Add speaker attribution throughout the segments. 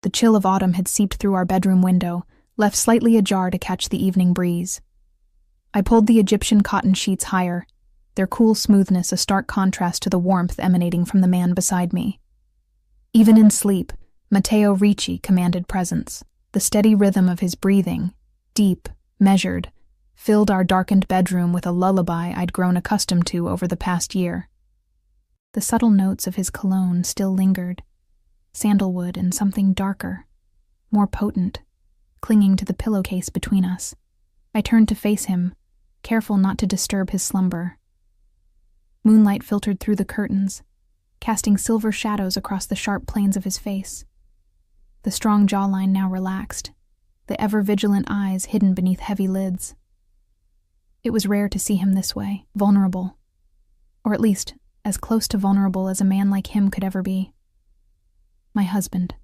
Speaker 1: The chill of autumn had seeped through our bedroom window, left slightly ajar to catch the evening breeze. I pulled the Egyptian cotton sheets higher, their cool smoothness a stark contrast to the warmth emanating from the man beside me. Even in sleep, Matteo Ricci commanded presence. The steady rhythm of his breathing, deep, measured, filled our darkened bedroom with a lullaby I'd grown accustomed to over the past year. The subtle notes of his cologne still lingered, sandalwood and something darker, more potent, clinging to the pillowcase between us. I turned to face him, careful not to disturb his slumber. Moonlight filtered through the curtains, casting silver shadows across the sharp planes of his face. The strong jawline now relaxed, the ever-vigilant eyes hidden beneath heavy lids. It was rare to see him this way, vulnerable, or at least as close to vulnerable as a man like him could ever be. My husband.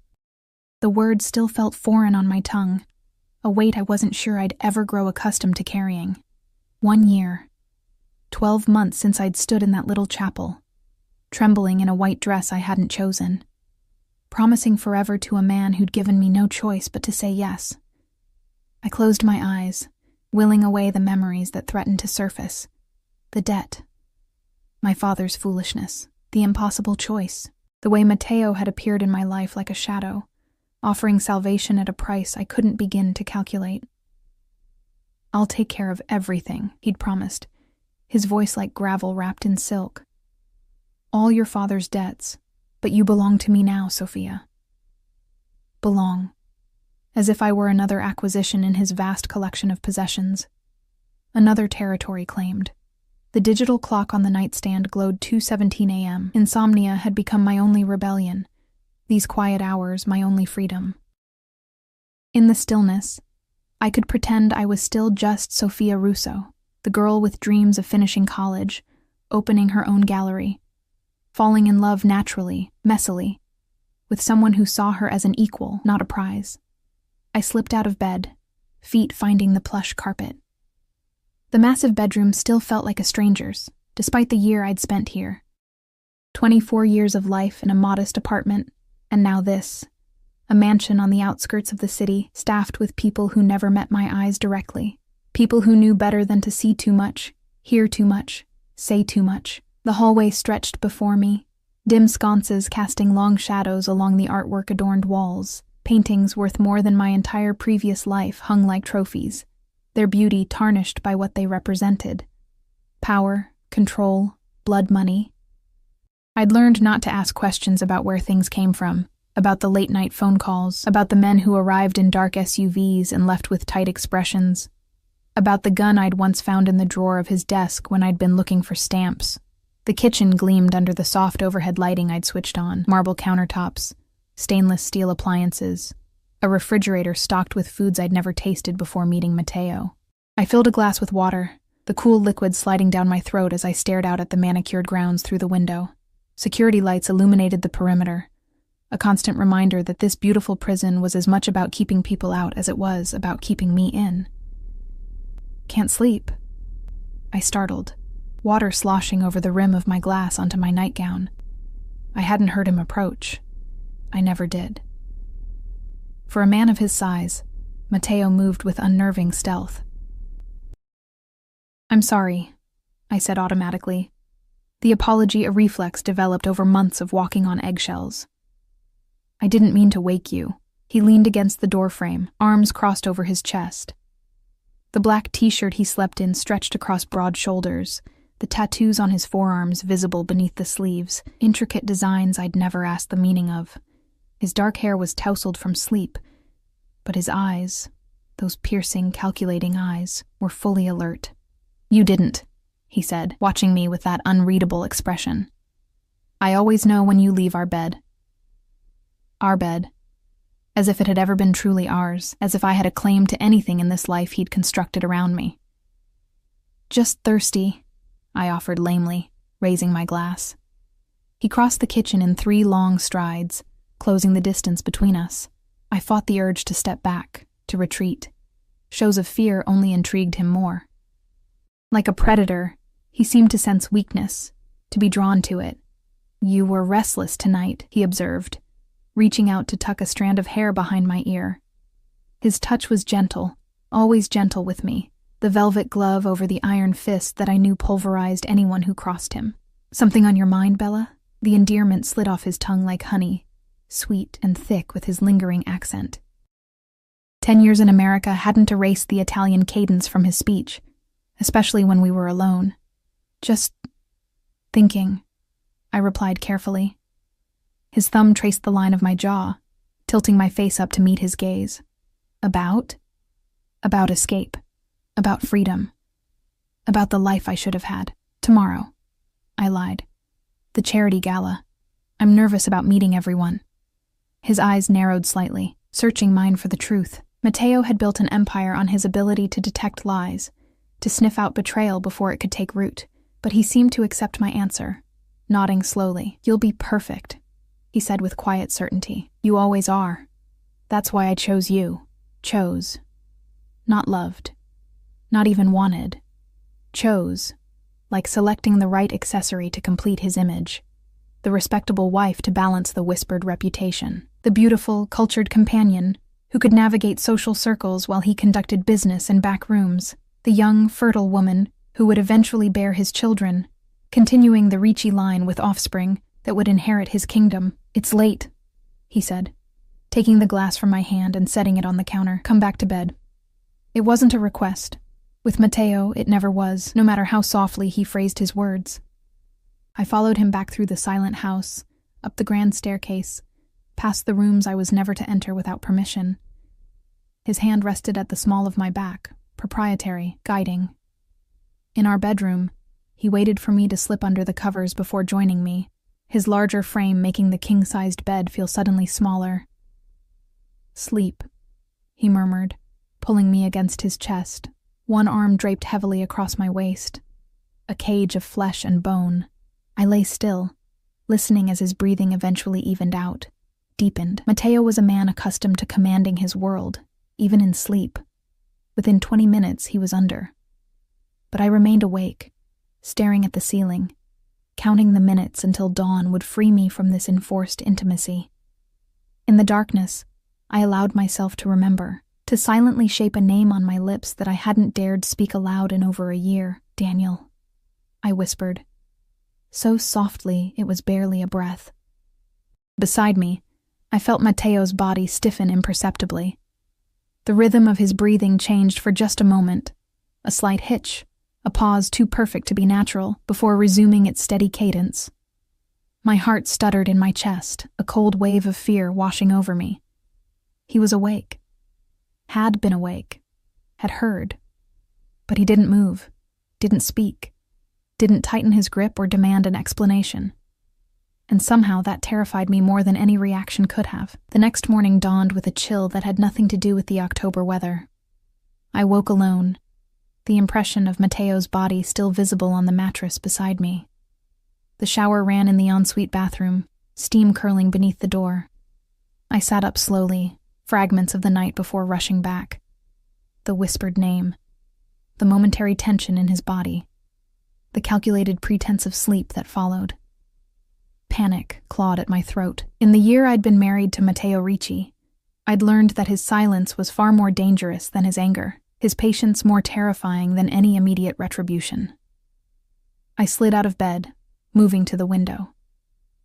Speaker 1: The word still felt foreign on my tongue, a weight I wasn't sure I'd ever grow accustomed to carrying. 1 year. 12 months since I'd stood in that little chapel, trembling in a white dress I hadn't chosen, promising forever to a man who'd given me no choice but to say yes. I closed my eyes, willing away the memories that threatened to surface. The debt. My father's foolishness. The impossible choice. The way Matteo had appeared in my life like a shadow, offering salvation at a price I couldn't begin to calculate. "I'll take care of everything," he'd promised, his voice like gravel wrapped in silk. "All your father's debts, but you belong to me now, Sophia." Belong. As if I were another acquisition in his vast collection of possessions. Another territory claimed. The digital clock on the nightstand glowed 2:17 a.m. Insomnia had become my only rebellion, these quiet hours my only freedom. In the stillness, I could pretend I was still just Sophia Russo, the girl with dreams of finishing college, opening her own gallery, falling in love naturally, messily, with someone who saw her as an equal, not a prize. I slipped out of bed, feet finding the plush carpet. The massive bedroom still felt like a stranger's, despite the year I'd spent here. 24 years of life in a modest apartment, and now this, a mansion on the outskirts of the city, staffed with people who never met my eyes directly, people who knew better than to see too much, hear too much, say too much. The hallway stretched before me, dim sconces casting long shadows along the artwork-adorned walls. Paintings worth more than my entire previous life hung like trophies, their beauty tarnished by what they represented. Power, control, blood money. I'd learned not to ask questions about where things came from, about the late-night phone calls, about the men who arrived in dark SUVs and left with tight expressions, about the gun I'd once found in the drawer of his desk when I'd been looking for stamps. The kitchen gleamed under the soft overhead lighting I'd switched on, marble countertops, stainless steel appliances, a refrigerator stocked with foods I'd never tasted before meeting Matteo. I filled a glass with water, the cool liquid sliding down my throat as I stared out at the manicured grounds through the window. Security lights illuminated the perimeter, a constant reminder that this beautiful prison was as much about keeping people out as it was about keeping me in. "Can't sleep?" I startled, water sloshing over the rim of my glass onto my nightgown. I hadn't heard him approach. I never did. For a man of his size, Matteo moved with unnerving stealth. "I'm sorry," I said automatically, the apology a reflex developed over months of walking on eggshells. "I didn't mean to wake you." He leaned against the doorframe, arms crossed over his chest. The black t-shirt he slept in stretched across broad shoulders, the tattoos on his forearms visible beneath the sleeves, intricate designs I'd never asked the meaning of. His dark hair was tousled from sleep, but his eyes, those piercing, calculating eyes, were fully alert. "You didn't," he said, watching me with that unreadable expression. "I always know when you leave our bed." Our bed. As if it had ever been truly ours, as if I had a claim to anything in this life he'd constructed around me. "Just thirsty," I offered lamely, raising my glass. He crossed the kitchen in 3 long strides, closing the distance between us. I fought the urge to step back, to retreat. Shows of fear only intrigued him more. Like a predator, he seemed to sense weakness, to be drawn to it. "You were restless tonight," he observed, reaching out to tuck a strand of hair behind my ear. His touch was gentle, always gentle with me, the velvet glove over the iron fist that I knew pulverized anyone who crossed him. "Something on your mind, Bella?" The endearment slid off his tongue like honey, sweet and thick with his lingering accent. 10 years in America hadn't erased the Italian cadence from his speech, especially when we were alone. "Just thinking," I replied carefully. His thumb traced the line of my jaw, tilting my face up to meet his gaze. About escape. About freedom. About the life I should have had. "Tomorrow," I lied. "The charity gala. I'm nervous about meeting everyone." His eyes narrowed slightly, searching mine for the truth. Matteo had built an empire on his ability to detect lies, to sniff out betrayal before it could take root, but he seemed to accept my answer, nodding slowly. "You'll be perfect," he said with quiet certainty. "You always are. That's why I chose you. Chose. Not loved. Not even wanted. Chose. Like selecting the right accessory to complete his image. The respectable wife to balance the whispered reputation. The beautiful, cultured companion who could navigate social circles while he conducted business in back rooms. The young, fertile woman who would eventually bear his children, continuing the Ricci line with offspring that would inherit his kingdom. "It's late," he said, taking the glass from my hand and setting it on the counter. "Come back to bed." It wasn't a request. With Matteo, it never was, no matter how softly he phrased his words. I followed him back through the silent house, up the grand staircase, past the rooms I was never to enter without permission. His hand rested at the small of my back, proprietary, guiding. In our bedroom, he waited for me to slip under the covers before joining me, his larger frame making the king-sized bed feel suddenly smaller. "Sleep," he murmured, pulling me against his chest, one arm draped heavily across my waist. A cage of flesh and bone. I lay still, listening as his breathing eventually evened out, deepened. Matteo was a man accustomed to commanding his world, even in sleep. Within 20 minutes, he was under. But I remained awake, staring at the ceiling, counting the minutes until dawn would free me from this enforced intimacy. In the darkness, I allowed myself to remember, to silently shape a name on my lips that I hadn't dared speak aloud in over a year. "Daniel," I whispered, so softly it was barely a breath. Beside me, I felt Matteo's body stiffen imperceptibly. The rhythm of his breathing changed for just a moment, a slight hitch, a pause too perfect to be natural, before resuming its steady cadence. My heart stuttered in my chest, a cold wave of fear washing over me. He was awake. Had been awake. Had heard. But he didn't move, didn't speak, didn't tighten his grip or demand an explanation. And somehow that terrified me more than any reaction could have. The next morning dawned with a chill that had nothing to do with the October weather. I woke alone, the impression of Matteo's body still visible on the mattress beside me. The shower ran in the ensuite bathroom, steam curling beneath the door. I sat up slowly, fragments of the night before rushing back. The whispered name, the momentary tension in his body, the calculated pretense of sleep that followed. Panic clawed at my throat. In the year I'd been married to Matteo Ricci, I'd learned that his silence was far more dangerous than his anger, his patience more terrifying than any immediate retribution. I slid out of bed, moving to the window.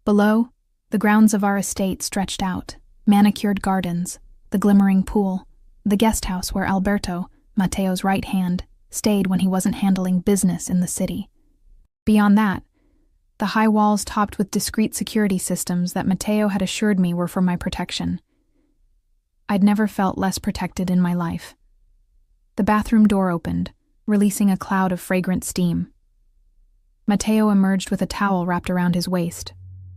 Speaker 1: Below, the grounds of our estate stretched out, manicured gardens, the glimmering pool, the guest house where Alberto, Matteo's right hand, stayed when he wasn't handling business in the city. Beyond that, the high walls topped with discreet security systems that Matteo had assured me were for my protection. I'd never felt less protected in my life. The bathroom door opened, releasing a cloud of fragrant steam. Matteo emerged with a towel wrapped around his waist,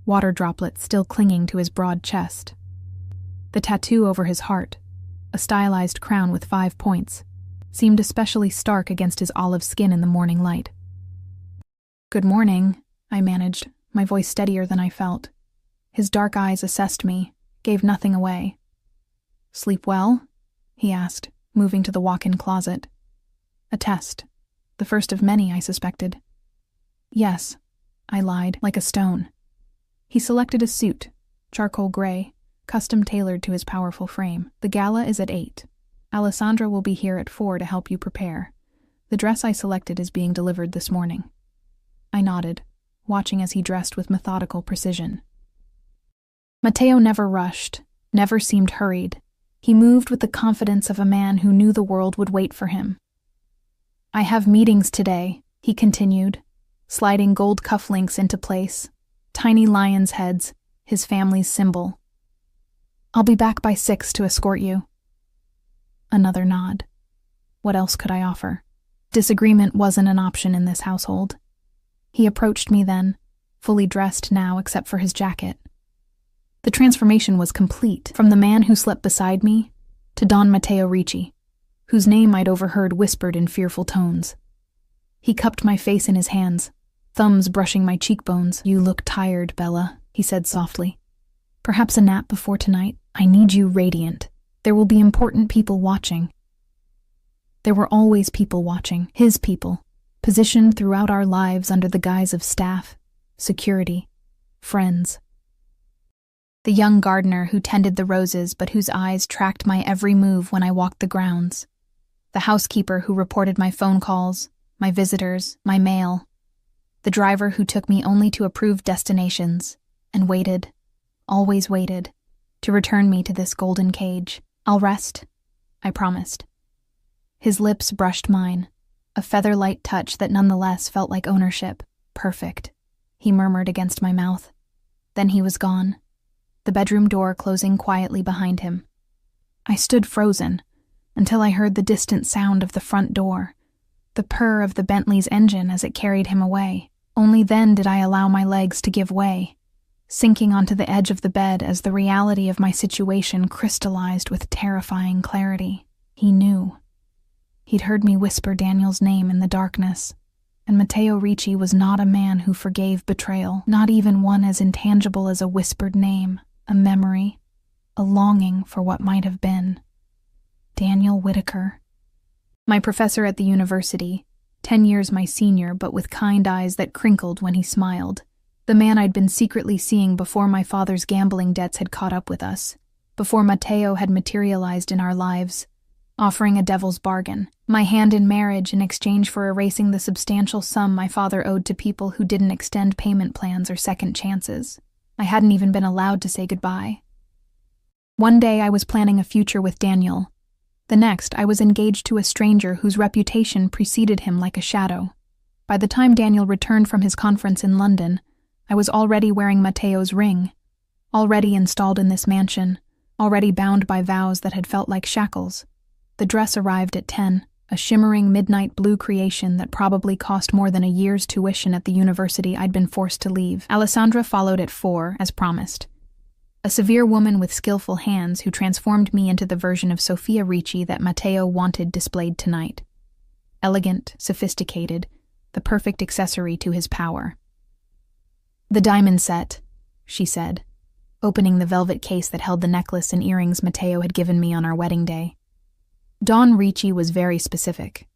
Speaker 1: water droplets still clinging to his broad chest. The tattoo over his heart, a stylized crown with 5 points, seemed especially stark against his olive skin in the morning light. "Good morning," I managed, my voice steadier than I felt. His dark eyes assessed me, gave nothing away. "Sleep well?" he asked, moving to the walk-in closet. A test. The first of many, I suspected. "Yes," I lied, like a stone. He selected a suit, charcoal gray, custom tailored to his powerful frame. The gala is at 8. Alessandra will be here at 4 to help you prepare. The dress I selected is being delivered this morning. I nodded, watching as he dressed with methodical precision. Matteo never rushed, never seemed hurried. He moved with the confidence of a man who knew the world would wait for him. I have meetings today, he continued, sliding gold cufflinks into place, tiny lion's heads, his family's symbol. I'll be back by 6 to escort you. Another nod. What else could I offer? Disagreement wasn't an option in this household. He approached me then, fully dressed now except for his jacket. The transformation was complete, from the man who slept beside me to Don Matteo Ricci, whose name I'd overheard whispered in fearful tones. He cupped my face in his hands, thumbs brushing my cheekbones. You look tired, Bella, he said softly. Perhaps a nap before tonight? I need you radiant. There will be important people watching. There were always people watching, his people, positioned throughout our lives under the guise of staff, security, friends. The young gardener who tended the roses but whose eyes tracked my every move when I walked the grounds. The housekeeper who reported my phone calls, my visitors, my mail. The driver who took me only to approved destinations and waited, always waited, to return me to this golden cage. I'll rest, I promised. His lips brushed mine, a feather-light touch that nonetheless felt like ownership. Perfect, he murmured against my mouth. Then he was gone, the bedroom door closing quietly behind him. I stood frozen until I heard the distant sound of the front door, the purr of the Bentley's engine as it carried him away. Only then did I allow my legs to give way, sinking onto the edge of the bed as the reality of my situation crystallized with terrifying clarity. He knew. He'd heard me whisper Daniel's name in the darkness, and Matteo Ricci was not a man who forgave betrayal, not even one as intangible as a whispered name, a memory, a longing for what might have been. Daniel Whitaker. My professor at the university, 10 years my senior but with kind eyes that crinkled when he smiled. The man I'd been secretly seeing before my father's gambling debts had caught up with us, before Matteo had materialized in our lives, offering a devil's bargain, my hand in marriage in exchange for erasing the substantial sum my father owed to people who didn't extend payment plans or second chances. I hadn't even been allowed to say goodbye. One day I was planning a future with Daniel. The next I was engaged to a stranger whose reputation preceded him like a shadow. By the time Daniel returned from his conference in London, I was already wearing Matteo's ring, already installed in this mansion, already bound by vows that had felt like shackles. The dress arrived at 10, a shimmering midnight blue creation that probably cost more than a year's tuition at the university I'd been forced to leave. Alessandra followed at 4, as promised. A severe woman with skillful hands who transformed me into the version of Sofia Ricci that Matteo wanted displayed tonight. Elegant, sophisticated, the perfect accessory to his power. The diamond set, she said, opening the velvet case that held the necklace and earrings Matteo had given me on our wedding day. Don Ricci was very specific.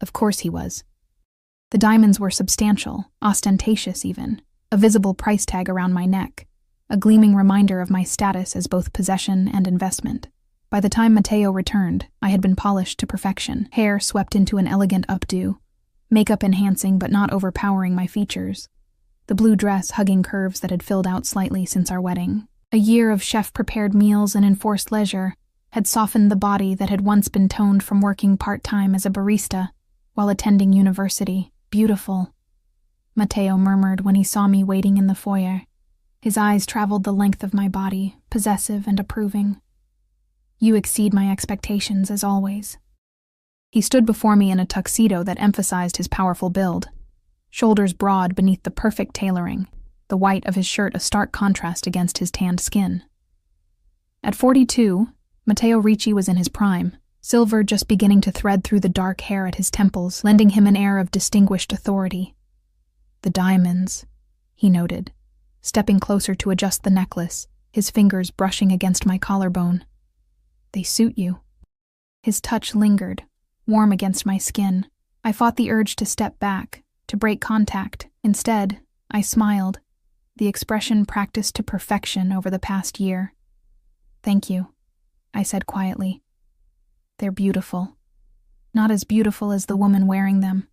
Speaker 1: Of course he was. The diamonds were substantial, ostentatious even, a visible price tag around my neck, a gleaming reminder of my status as both possession and investment. By the time Matteo returned, I had been polished to perfection, hair swept into an elegant updo, makeup enhancing but not overpowering my features, the blue dress hugging curves that had filled out slightly since our wedding. A year of chef-prepared meals and enforced leisure had softened the body that had once been toned from working part-time as a barista while attending university. Beautiful, Matteo murmured when he saw me waiting in the foyer. His eyes traveled the length of my body, possessive and approving. You exceed my expectations, as always. He stood before me in a tuxedo that emphasized his powerful build, shoulders broad beneath the perfect tailoring, the white of his shirt a stark contrast against his tanned skin. At 42, Matteo Ricci was in his prime, silver just beginning to thread through the dark hair at his temples, lending him an air of distinguished authority. The diamonds, he noted, stepping closer to adjust the necklace, his fingers brushing against my collarbone. They suit you. His touch lingered, warm against my skin. I fought the urge to step back, to break contact. Instead, I smiled, the expression practiced to perfection over the past year. Thank you, I said quietly. They're beautiful. Not as beautiful as the woman wearing them.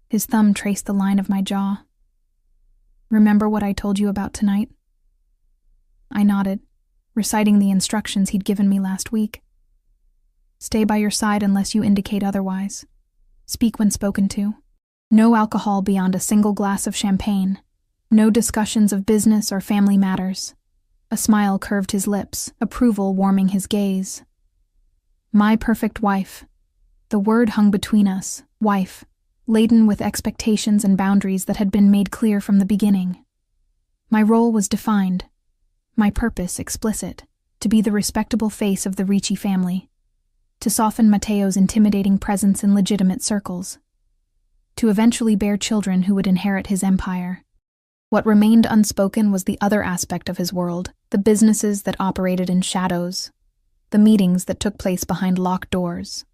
Speaker 1: His thumb traced the line of my jaw. Remember what I told you about tonight? I nodded, reciting the instructions he'd given me last week. Stay by your side unless you indicate otherwise. Speak when spoken to. No alcohol beyond a single glass of champagne. No discussions of business or family matters. A smile curved his lips, approval warming his gaze. My perfect wife. The word hung between us, wife, laden with expectations and boundaries that had been made clear from the beginning. My role was defined, my purpose explicit, to be the respectable face of the Ricci family, to soften Matteo's intimidating presence in legitimate circles, to eventually bear children who would inherit his empire. What remained unspoken was the other aspect of his world, the businesses that operated in shadows, the meetings that took place behind locked doors,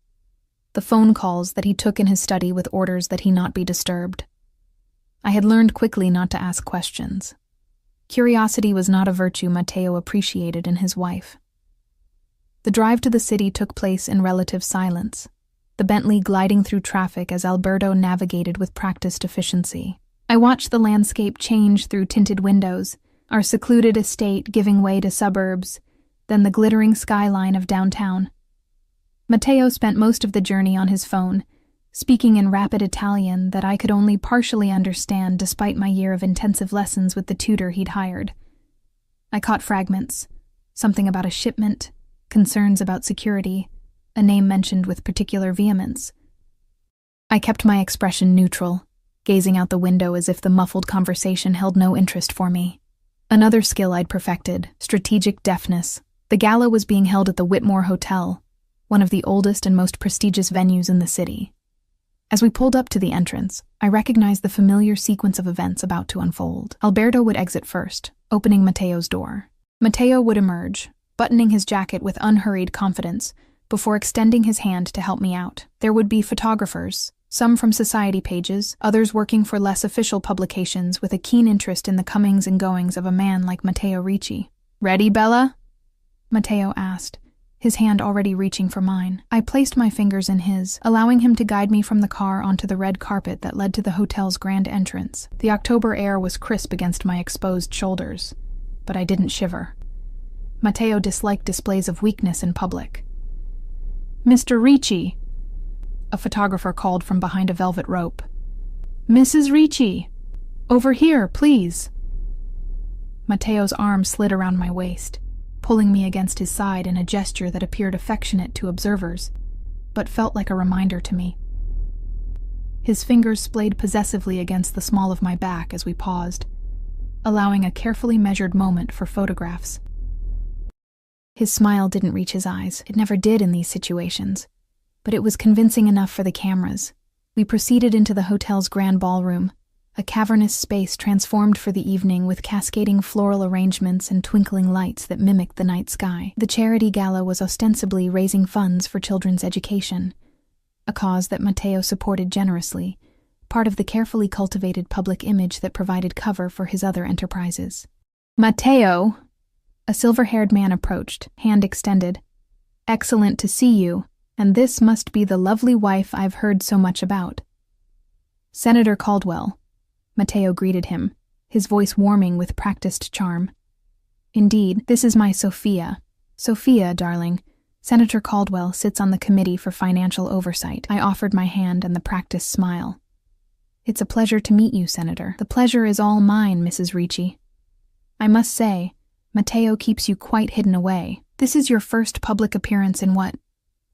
Speaker 1: the phone calls that he took in his study with orders that he not be disturbed. I had learned quickly not to ask questions. Curiosity was not a virtue Matteo appreciated in his wife. The drive to the city took place in relative silence, the Bentley gliding through traffic as Alberto navigated with practiced efficiency. I watched the landscape change through tinted windows, our secluded estate giving way to suburbs, then the glittering skyline of downtown. Matteo spent most of the journey on his phone, speaking in rapid Italian that I could only partially understand despite my year of intensive lessons with the tutor he'd hired. I caught fragments, something about a shipment, concerns about security, a name mentioned with particular vehemence. I kept my expression neutral, gazing out the window as if the muffled conversation held no interest for me. Another skill I'd perfected, strategic deafness. The gala was being held at the Whitmore Hotel, one of the oldest and most prestigious venues in the city. As we pulled up to the entrance, I recognized the familiar sequence of events about to unfold. Alberto would exit first, opening Matteo's door. Matteo would emerge, buttoning his jacket with unhurried confidence, before extending his hand to help me out. There would be photographers, some from society pages, others working for less official publications with a keen interest in the comings and goings of a man like Matteo Ricci. "Ready, Bella?" Matteo asked, his hand already reaching for mine. I placed my fingers in his, allowing him to guide me from the car onto the red carpet that led to the hotel's grand entrance. The October air was crisp against my exposed shoulders, but I didn't shiver. Matteo disliked displays of weakness in public. "Mr. Ricci," a photographer called from behind a velvet rope. "Mrs. Ricci, over here, please." Matteo's arm slid around my waist, pulling me against his side in a gesture that appeared affectionate to observers, but felt like a reminder to me. His fingers splayed possessively against the small of my back as we paused, allowing a carefully measured moment for photographs. His smile didn't reach his eyes. It never did in these situations, but it was convincing enough for the cameras. We proceeded into the hotel's grand ballroom, a cavernous space transformed for the evening with cascading floral arrangements and twinkling lights that mimicked the night sky. The charity gala was ostensibly raising funds for children's education, a cause that Matteo supported generously, part of the carefully cultivated public image that provided cover for his other enterprises. "Matteo!" A silver-haired man approached, hand extended. "Excellent to see you, and this must be the lovely wife I've heard so much about." "Senator Caldwell," Matteo greeted him, his voice warming with practiced charm. "Indeed, this is my Sophia. Sophia, darling. Senator Caldwell sits on the Committee for Financial Oversight." I offered my hand and the practiced smile. "It's a pleasure to meet you, Senator." "The pleasure is all mine, Mrs. Ricci. I must say, Matteo keeps you quite hidden away. This is your first public appearance in what,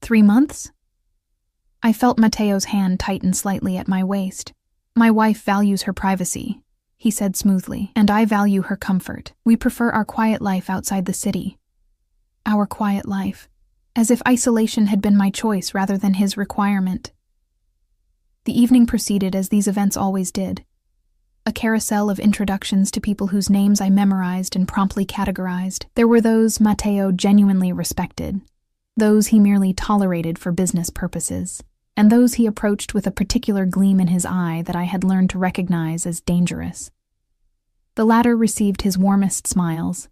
Speaker 1: 3 months?" I felt Matteo's hand tighten slightly at my waist. "My wife values her privacy," he said smoothly, "and I value her comfort. We prefer our quiet life outside the city." Our quiet life, as if isolation had been my choice rather than his requirement. The evening proceeded as these events always did. A carousel of introductions to people whose names I memorized and promptly categorized. There were those Matteo genuinely respected, those he merely tolerated for business purposes, and those he approached with a particular gleam in his eye that I had learned to recognize as dangerous. The latter received his warmest smiles,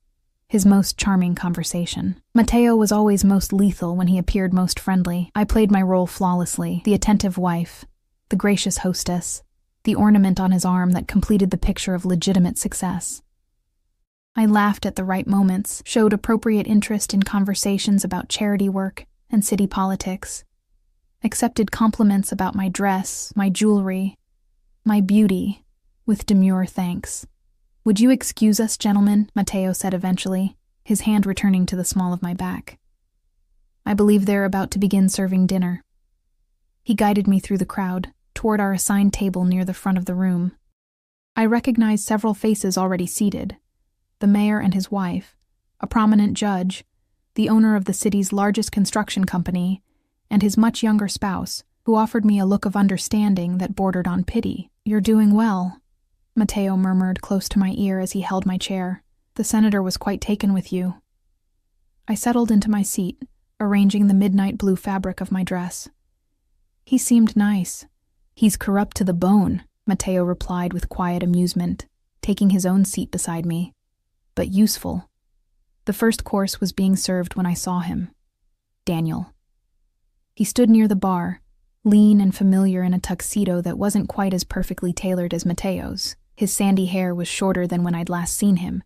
Speaker 1: his most charming conversation. Matteo was always most lethal when he appeared most friendly. I played my role flawlessly, the attentive wife, the gracious hostess, the ornament on his arm that completed the picture of legitimate success. I laughed at the right moments, showed appropriate interest in conversations about charity work and city politics, accepted compliments about my dress, my jewelry, my beauty, with demure thanks. "Would you excuse us, gentlemen?" Matteo said eventually, his hand returning to the small of my back. "I believe they're about to begin serving dinner." He guided me through the crowd, toward our assigned table near the front of the room. I recognized several faces already seated: the mayor and his wife, a prominent judge, the owner of the city's largest construction company, and his much younger spouse, who offered me a look of understanding that bordered on pity. "You're doing well," Matteo murmured close to my ear as he held my chair. "The senator was quite taken with you." I settled into my seat, arranging the midnight blue fabric of my dress. "He seemed nice." "He's corrupt to the bone," Matteo replied with quiet amusement, taking his own seat beside me. "But useful." The first course was being served when I saw him. Daniel. He stood near the bar, lean and familiar in a tuxedo that wasn't quite as perfectly tailored as Matteo's. His sandy hair was shorter than when I'd last seen him,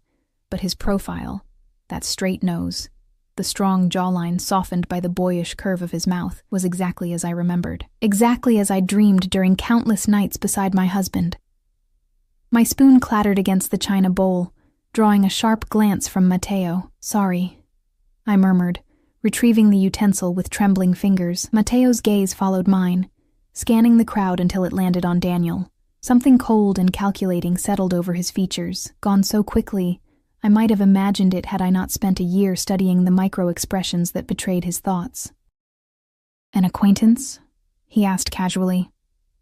Speaker 1: but his profile, that straight nose, the strong jawline softened by the boyish curve of his mouth, was exactly as I remembered. Exactly as I dreamed during countless nights beside my husband. My spoon clattered against the china bowl, drawing a sharp glance from Matteo. "Sorry," I murmured, retrieving the utensil with trembling fingers. Matteo's gaze followed mine, scanning the crowd until it landed on Daniel. Something cold and calculating settled over his features, gone so quickly I might have imagined it had I not spent a year studying the micro-expressions that betrayed his thoughts. "An acquaintance?" he asked casually.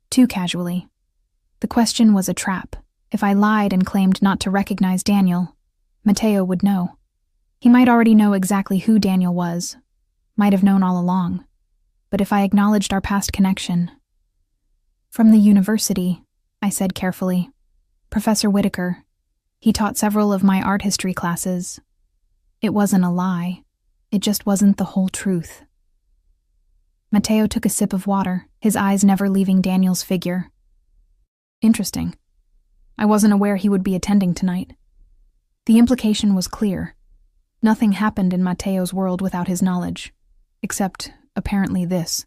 Speaker 1: Too casually. The question was a trap. If I lied and claimed not to recognize Daniel, Matteo would know. He might already know exactly who Daniel was, might have known all along. But if I acknowledged our past connection— "From the university," I said carefully. "Professor Whitaker. He taught several of my art history classes. It wasn't a lie. It just wasn't the whole truth." Matteo took a sip of water, his eyes never leaving Daniel's figure. "Interesting. I wasn't aware he would be attending tonight." The implication was clear. Nothing happened in Matteo's world without his knowledge, except, apparently, this,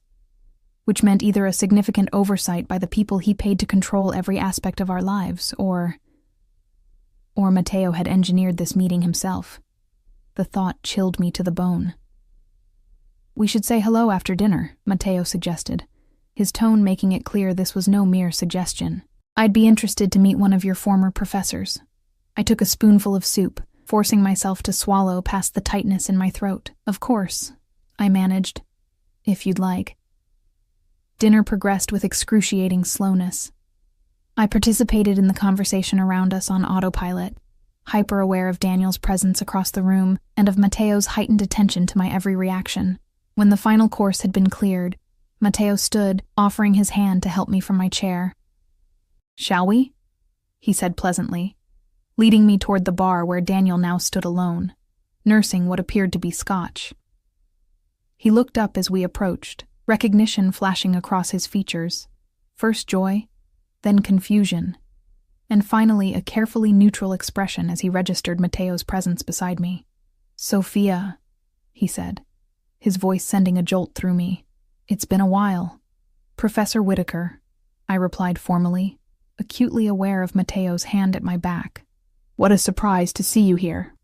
Speaker 1: which meant either a significant oversight by the people he paid to control every aspect of our lives, or Matteo had engineered this meeting himself. The thought chilled me to the bone. "We should say hello after dinner," Matteo suggested, his tone making it clear this was no mere suggestion. "I'd be interested to meet one of your former professors." I took a spoonful of soup, forcing myself to swallow past the tightness in my throat. "Of course," I managed, "if you'd like." Dinner progressed with excruciating slowness. I participated in the conversation around us on autopilot, hyper-aware of Daniel's presence across the room and of Matteo's heightened attention to my every reaction. When the final course had been cleared, Matteo stood, offering his hand to help me from my chair. "Shall we?" he said pleasantly, leading me toward the bar where Daniel now stood alone, nursing what appeared to be scotch. He looked up as we approached, recognition flashing across his features. First joy, then confusion, and finally a carefully neutral expression as he registered Matteo's presence beside me. "Sophia," he said, his voice sending a jolt through me. "It's been a while." "Professor Whitaker," I replied formally, acutely aware of Matteo's hand at my back. "What a surprise to see you here.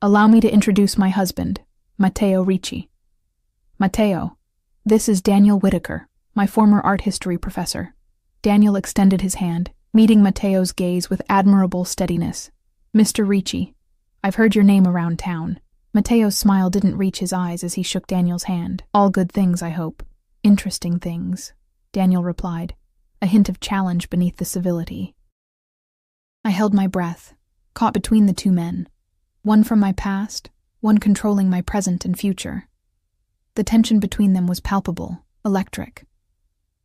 Speaker 1: Allow me to introduce my husband, Matteo Ricci. Matteo, this is Daniel Whitaker, my former art history professor." Daniel extended his hand, meeting Matteo's gaze with admirable steadiness. "Mr. Ricci, I've heard your name around town." Matteo's smile didn't reach his eyes as he shook Daniel's hand. "All good things, I hope." "Interesting things," Daniel replied, a hint of challenge beneath the civility. I held my breath, caught between the two men, one from my past, one controlling my present and future. The tension between them was palpable, electric.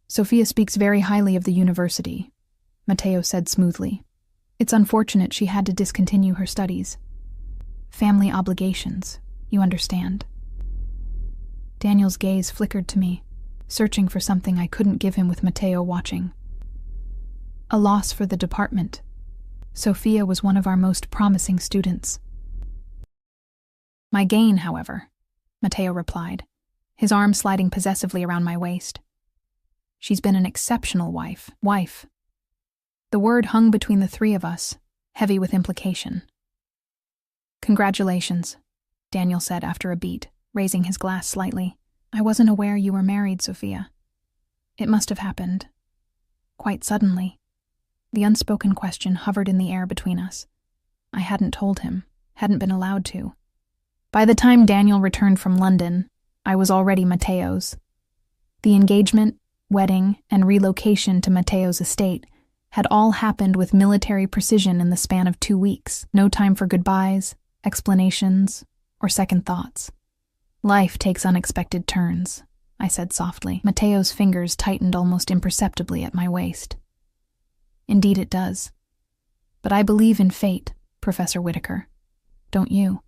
Speaker 1: "Sophia speaks very highly of the university," Matteo said smoothly. "It's unfortunate she had to discontinue her studies." Family obligations, you understand. Daniel's gaze flickered to me, searching for something I couldn't give him with Matteo watching. A loss for the department. Sophia was one of our most promising students. My gain, however, Matteo replied, his arm sliding possessively around my waist. She's been an exceptional wife. The word hung between the three of us, heavy with implication. Congratulations, Daniel said after a beat, raising his glass slightly. I wasn't aware you were married, Sophia. It must have happened. Quite suddenly. The unspoken question hovered in the air between us. I hadn't told him, hadn't been allowed to. By the time Daniel returned from London, I was already Matteo's. The engagement, wedding, and relocation to Matteo's estate had all happened with military precision in the span of 2 weeks. No time for goodbyes, explanations, or second thoughts. Life takes unexpected turns, I said softly. Matteo's fingers tightened almost imperceptibly at my waist. Indeed it does. But I believe in fate, Professor Whitaker. Don't you?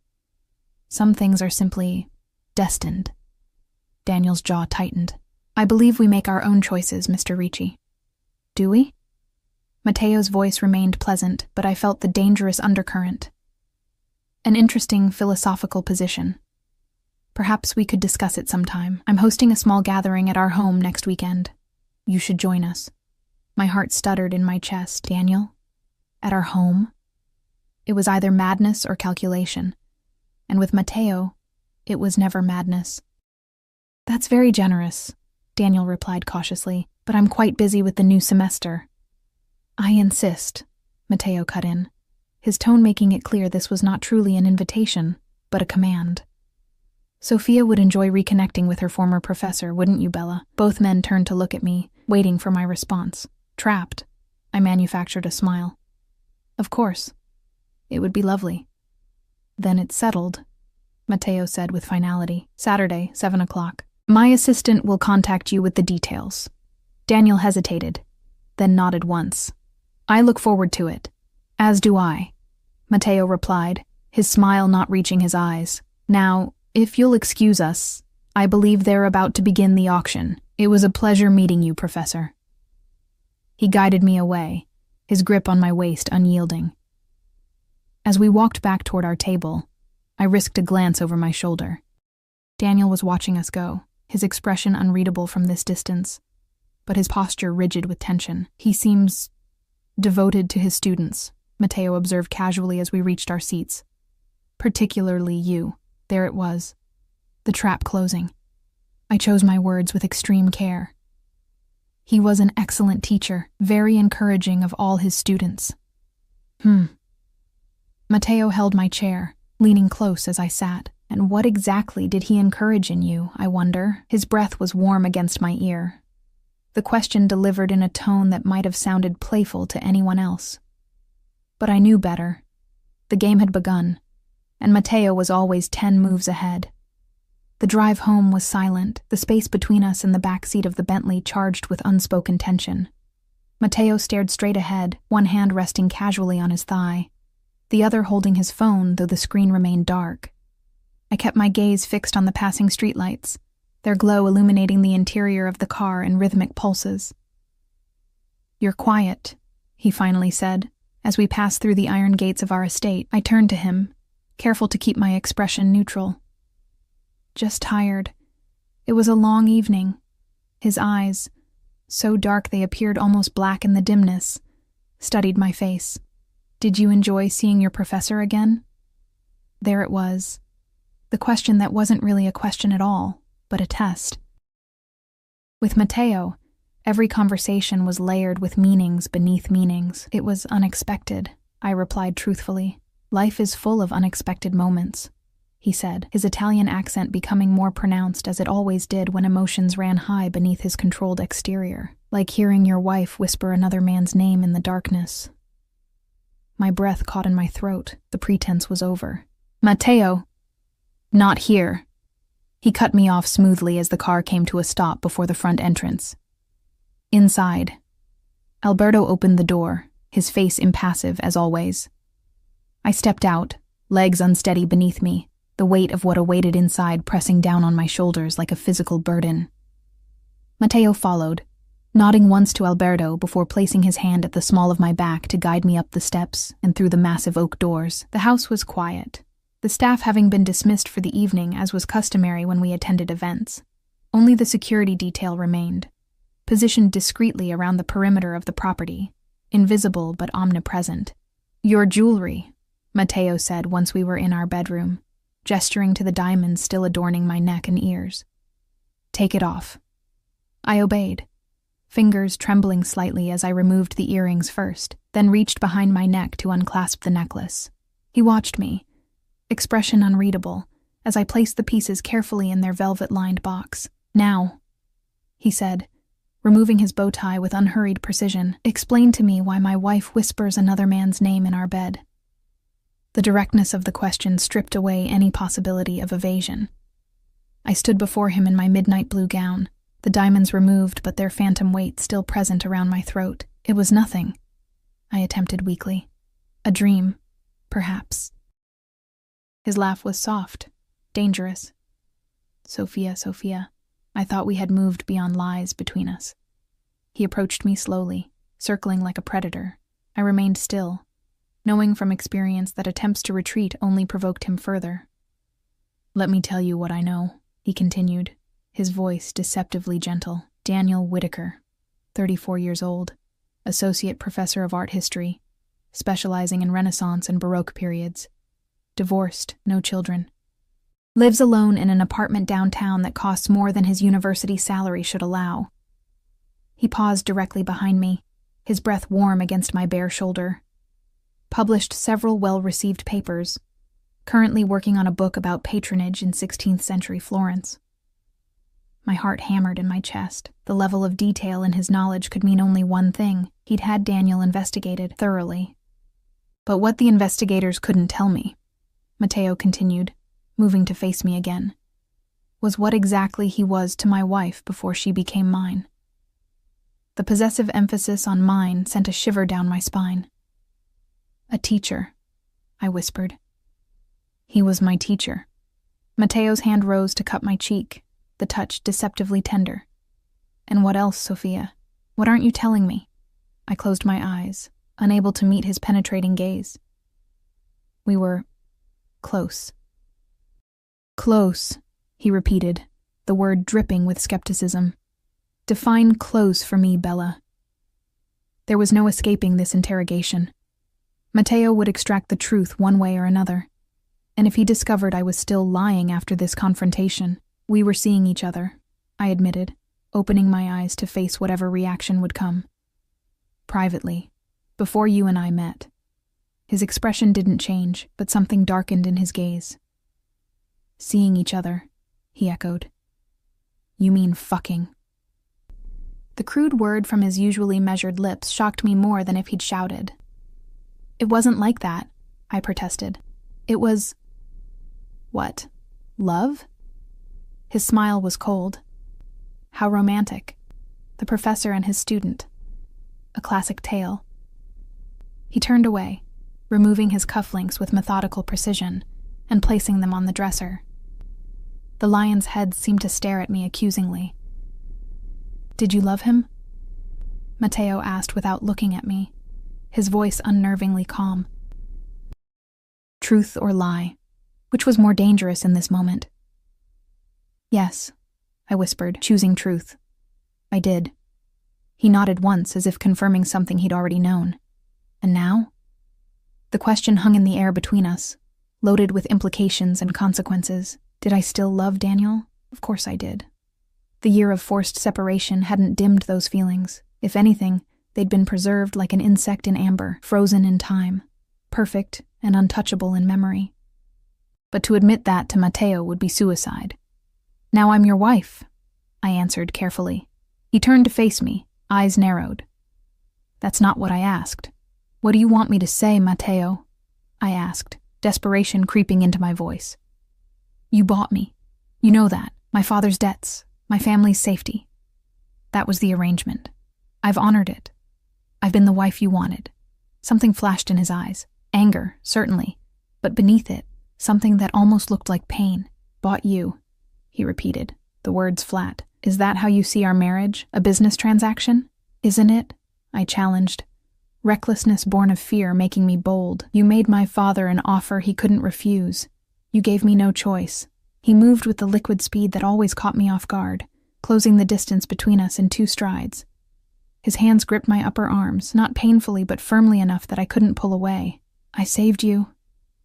Speaker 1: Some things are simply destined. Daniel's jaw tightened. I believe we make our own choices, Mr. Ricci. Do we? Matteo's voice remained pleasant, but I felt the dangerous undercurrent. An interesting philosophical position. Perhaps we could discuss it sometime. I'm hosting a small gathering at our home next weekend. You should join us. My heart stuttered in my chest. Daniel? At our home? It was either madness or calculation. And with Matteo, it was never madness. That's very generous, Daniel replied cautiously, but I'm quite busy with the new semester. I insist, Matteo cut in, his tone making it clear this was not truly an invitation, but a command. Sophia would enjoy reconnecting with her former professor, wouldn't you, Bella? Both men turned to look at me, waiting for my response. Trapped, I manufactured a smile. Of course. It would be lovely. Then it's settled, Matteo said with finality. Saturday, 7 o'clock. My assistant will contact you with the details. Daniel hesitated, then nodded once. I look forward to it. As do I, Matteo replied, his smile not reaching his eyes. Now, if you'll excuse us, I believe they're about to begin the auction. It was a pleasure meeting you, Professor. He guided me away, his grip on my waist unyielding. As we walked back toward our table, I risked a glance over my shoulder. Daniel was watching us go, his expression unreadable from this distance, but his posture rigid with tension. He seems devoted to his students, Matteo observed casually as we reached our seats. Particularly you. There it was. The trap closing. I chose my words with extreme care. He was an excellent teacher, very encouraging of all his students. Matteo held my chair, leaning close as I sat. And what exactly did he encourage in you, I wonder? His breath was warm against my ear. The question delivered in a tone that might have sounded playful to anyone else. But I knew better. The game had begun, and Matteo was always 10 moves ahead. The drive home was silent, the space between us and the back seat of the Bentley charged with unspoken tension. Matteo stared straight ahead, one hand resting casually on his thigh, the other holding his phone, though the screen remained dark. I kept my gaze fixed on the passing streetlights, their glow illuminating the interior of the car in rhythmic pulses. You're quiet, he finally said, as we passed through the iron gates of our estate. I turned to him, careful to keep my expression neutral. Just tired. It was a long evening. His eyes, so dark they appeared almost black in the dimness, studied my face. Did you enjoy seeing your professor again? There it was. The question that wasn't really a question at all, but a test. With Matteo, every conversation was layered with meanings beneath meanings. It was unexpected, I replied truthfully. Life is full of unexpected moments, he said, his Italian accent becoming more pronounced as it always did when emotions ran high beneath his controlled exterior, like hearing your wife whisper another man's name in the darkness. My breath caught in my throat. The pretense was over. Matteo! Not here. He cut me off smoothly as the car came to a stop before the front entrance. Inside. Alberto opened the door, his face impassive as always. I stepped out, legs unsteady beneath me, the weight of what awaited inside pressing down on my shoulders like a physical burden. Matteo followed, nodding once to Alberto before placing his hand at the small of my back to guide me up the steps and through the massive oak doors. The house was quiet, the staff having been dismissed for the evening as was customary when we attended events. Only the security detail remained, positioned discreetly around the perimeter of the property, invisible but omnipresent. "Your jewelry," Matteo said once we were in our bedroom, gesturing to the diamonds still adorning my neck and ears. "Take it off." I obeyed, fingers trembling slightly as I removed the earrings first, then reached behind my neck to unclasp the necklace. He watched me, expression unreadable, as I placed the pieces carefully in their velvet-lined box. "Now," he said, removing his bow tie with unhurried precision, "explain to me why my wife whispers another man's name in our bed." The directness of the question stripped away any possibility of evasion. I stood before him in my midnight blue gown, the diamonds removed but their phantom weight still present around my throat. "It was nothing," I attempted weakly. "A dream, perhaps." His laugh was soft, dangerous. "Sophia, Sophia, I thought we had moved beyond lies between us." He approached me slowly, circling like a predator. I remained still, knowing from experience that attempts to retreat only provoked him further. "Let me tell you what I know," he continued, his voice deceptively gentle. "Daniel Whitaker, 34 years old, associate professor of art history, specializing in Renaissance and Baroque periods. Divorced, no children. Lives alone in an apartment downtown that costs more than his university salary should allow." He paused directly behind me, his breath warm against my bare shoulder. "Published several well-received papers. Currently working on a book about patronage in 16th century Florence." My heart hammered in my chest. The level of detail in his knowledge could mean only one thing. He'd had Daniel investigated thoroughly. "But what the investigators couldn't tell me," Matteo continued, moving to face me again, "was what exactly he was to my wife before she became mine." The possessive emphasis on mine sent a shiver down my spine. "A teacher," I whispered. "He was my teacher." Matteo's hand rose to cup my cheek, the touch deceptively tender. "And what else, Sophia? What aren't you telling me?" I closed my eyes, unable to meet his penetrating gaze. "We were close." "Close," he repeated, the word dripping with skepticism. "Define close for me, Bella." There was no escaping this interrogation. Matteo would extract the truth one way or another, and if he discovered I was still lying after this confrontation, we were seeing each other, I admitted, opening my eyes to face whatever reaction would come. "Privately, before you and I met." His expression didn't change, but something darkened in his gaze. "Seeing each other," he echoed. "You mean fucking." The crude word from his usually measured lips shocked me more than if he'd shouted. "It wasn't like that," I protested. "It was..." "What? Love?" His smile was cold. "How romantic. The professor and his student. A classic tale." He turned away, removing his cufflinks with methodical precision and placing them on the dresser. The lion's head seemed to stare at me accusingly. "Did you love him?" Matteo asked without looking at me, his voice unnervingly calm. Truth or lie? Which was more dangerous in this moment? "Yes," I whispered, choosing truth. "I did." He nodded once, as if confirming something he'd already known. "And now?" The question hung in the air between us, loaded with implications and consequences. Did I still love Daniel? Of course I did. The year of forced separation hadn't dimmed those feelings. If anything, they'd been preserved like an insect in amber, frozen in time, perfect and untouchable in memory. But to admit that to Matteo would be suicide. "Now I'm your wife," I answered carefully. He turned to face me, eyes narrowed. "That's not what I asked." "What do you want me to say, Matteo?" I asked, desperation creeping into my voice. "You bought me. You know that. My father's debts, my family's safety. That was the arrangement. I've honored it. I've been the wife you wanted." Something flashed in his eyes. Anger, certainly, But beneath it, something that almost looked like pain. Bought you, he repeated, the words flat. Is that how you see our marriage? A business transaction? Isn't it? I challenged. Recklessness born of fear making me bold. You made my father an offer he couldn't refuse. You gave me no choice. He moved with the liquid speed that always caught me off guard, closing the distance between us in 2 strides. His hands gripped my upper arms, not painfully but firmly enough that I couldn't pull away. I saved you,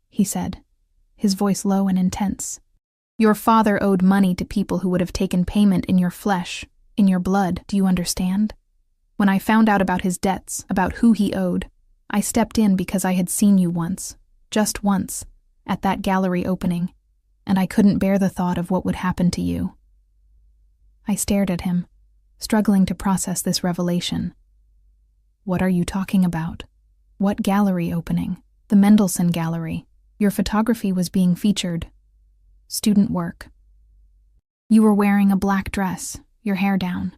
Speaker 1: he said, his voice low and intense. Your father owed money to people who would have taken payment in your flesh, in your blood, do you understand? When I found out about his debts, about who he owed, I stepped in because I had seen you once, just once, at that gallery opening, and I couldn't bear the thought of what would happen to you. I stared at him, struggling to process this revelation. What are you talking about? What gallery opening? The Mendelssohn Gallery. Your photography was being featured. Student work. You were wearing a black dress, your hair down.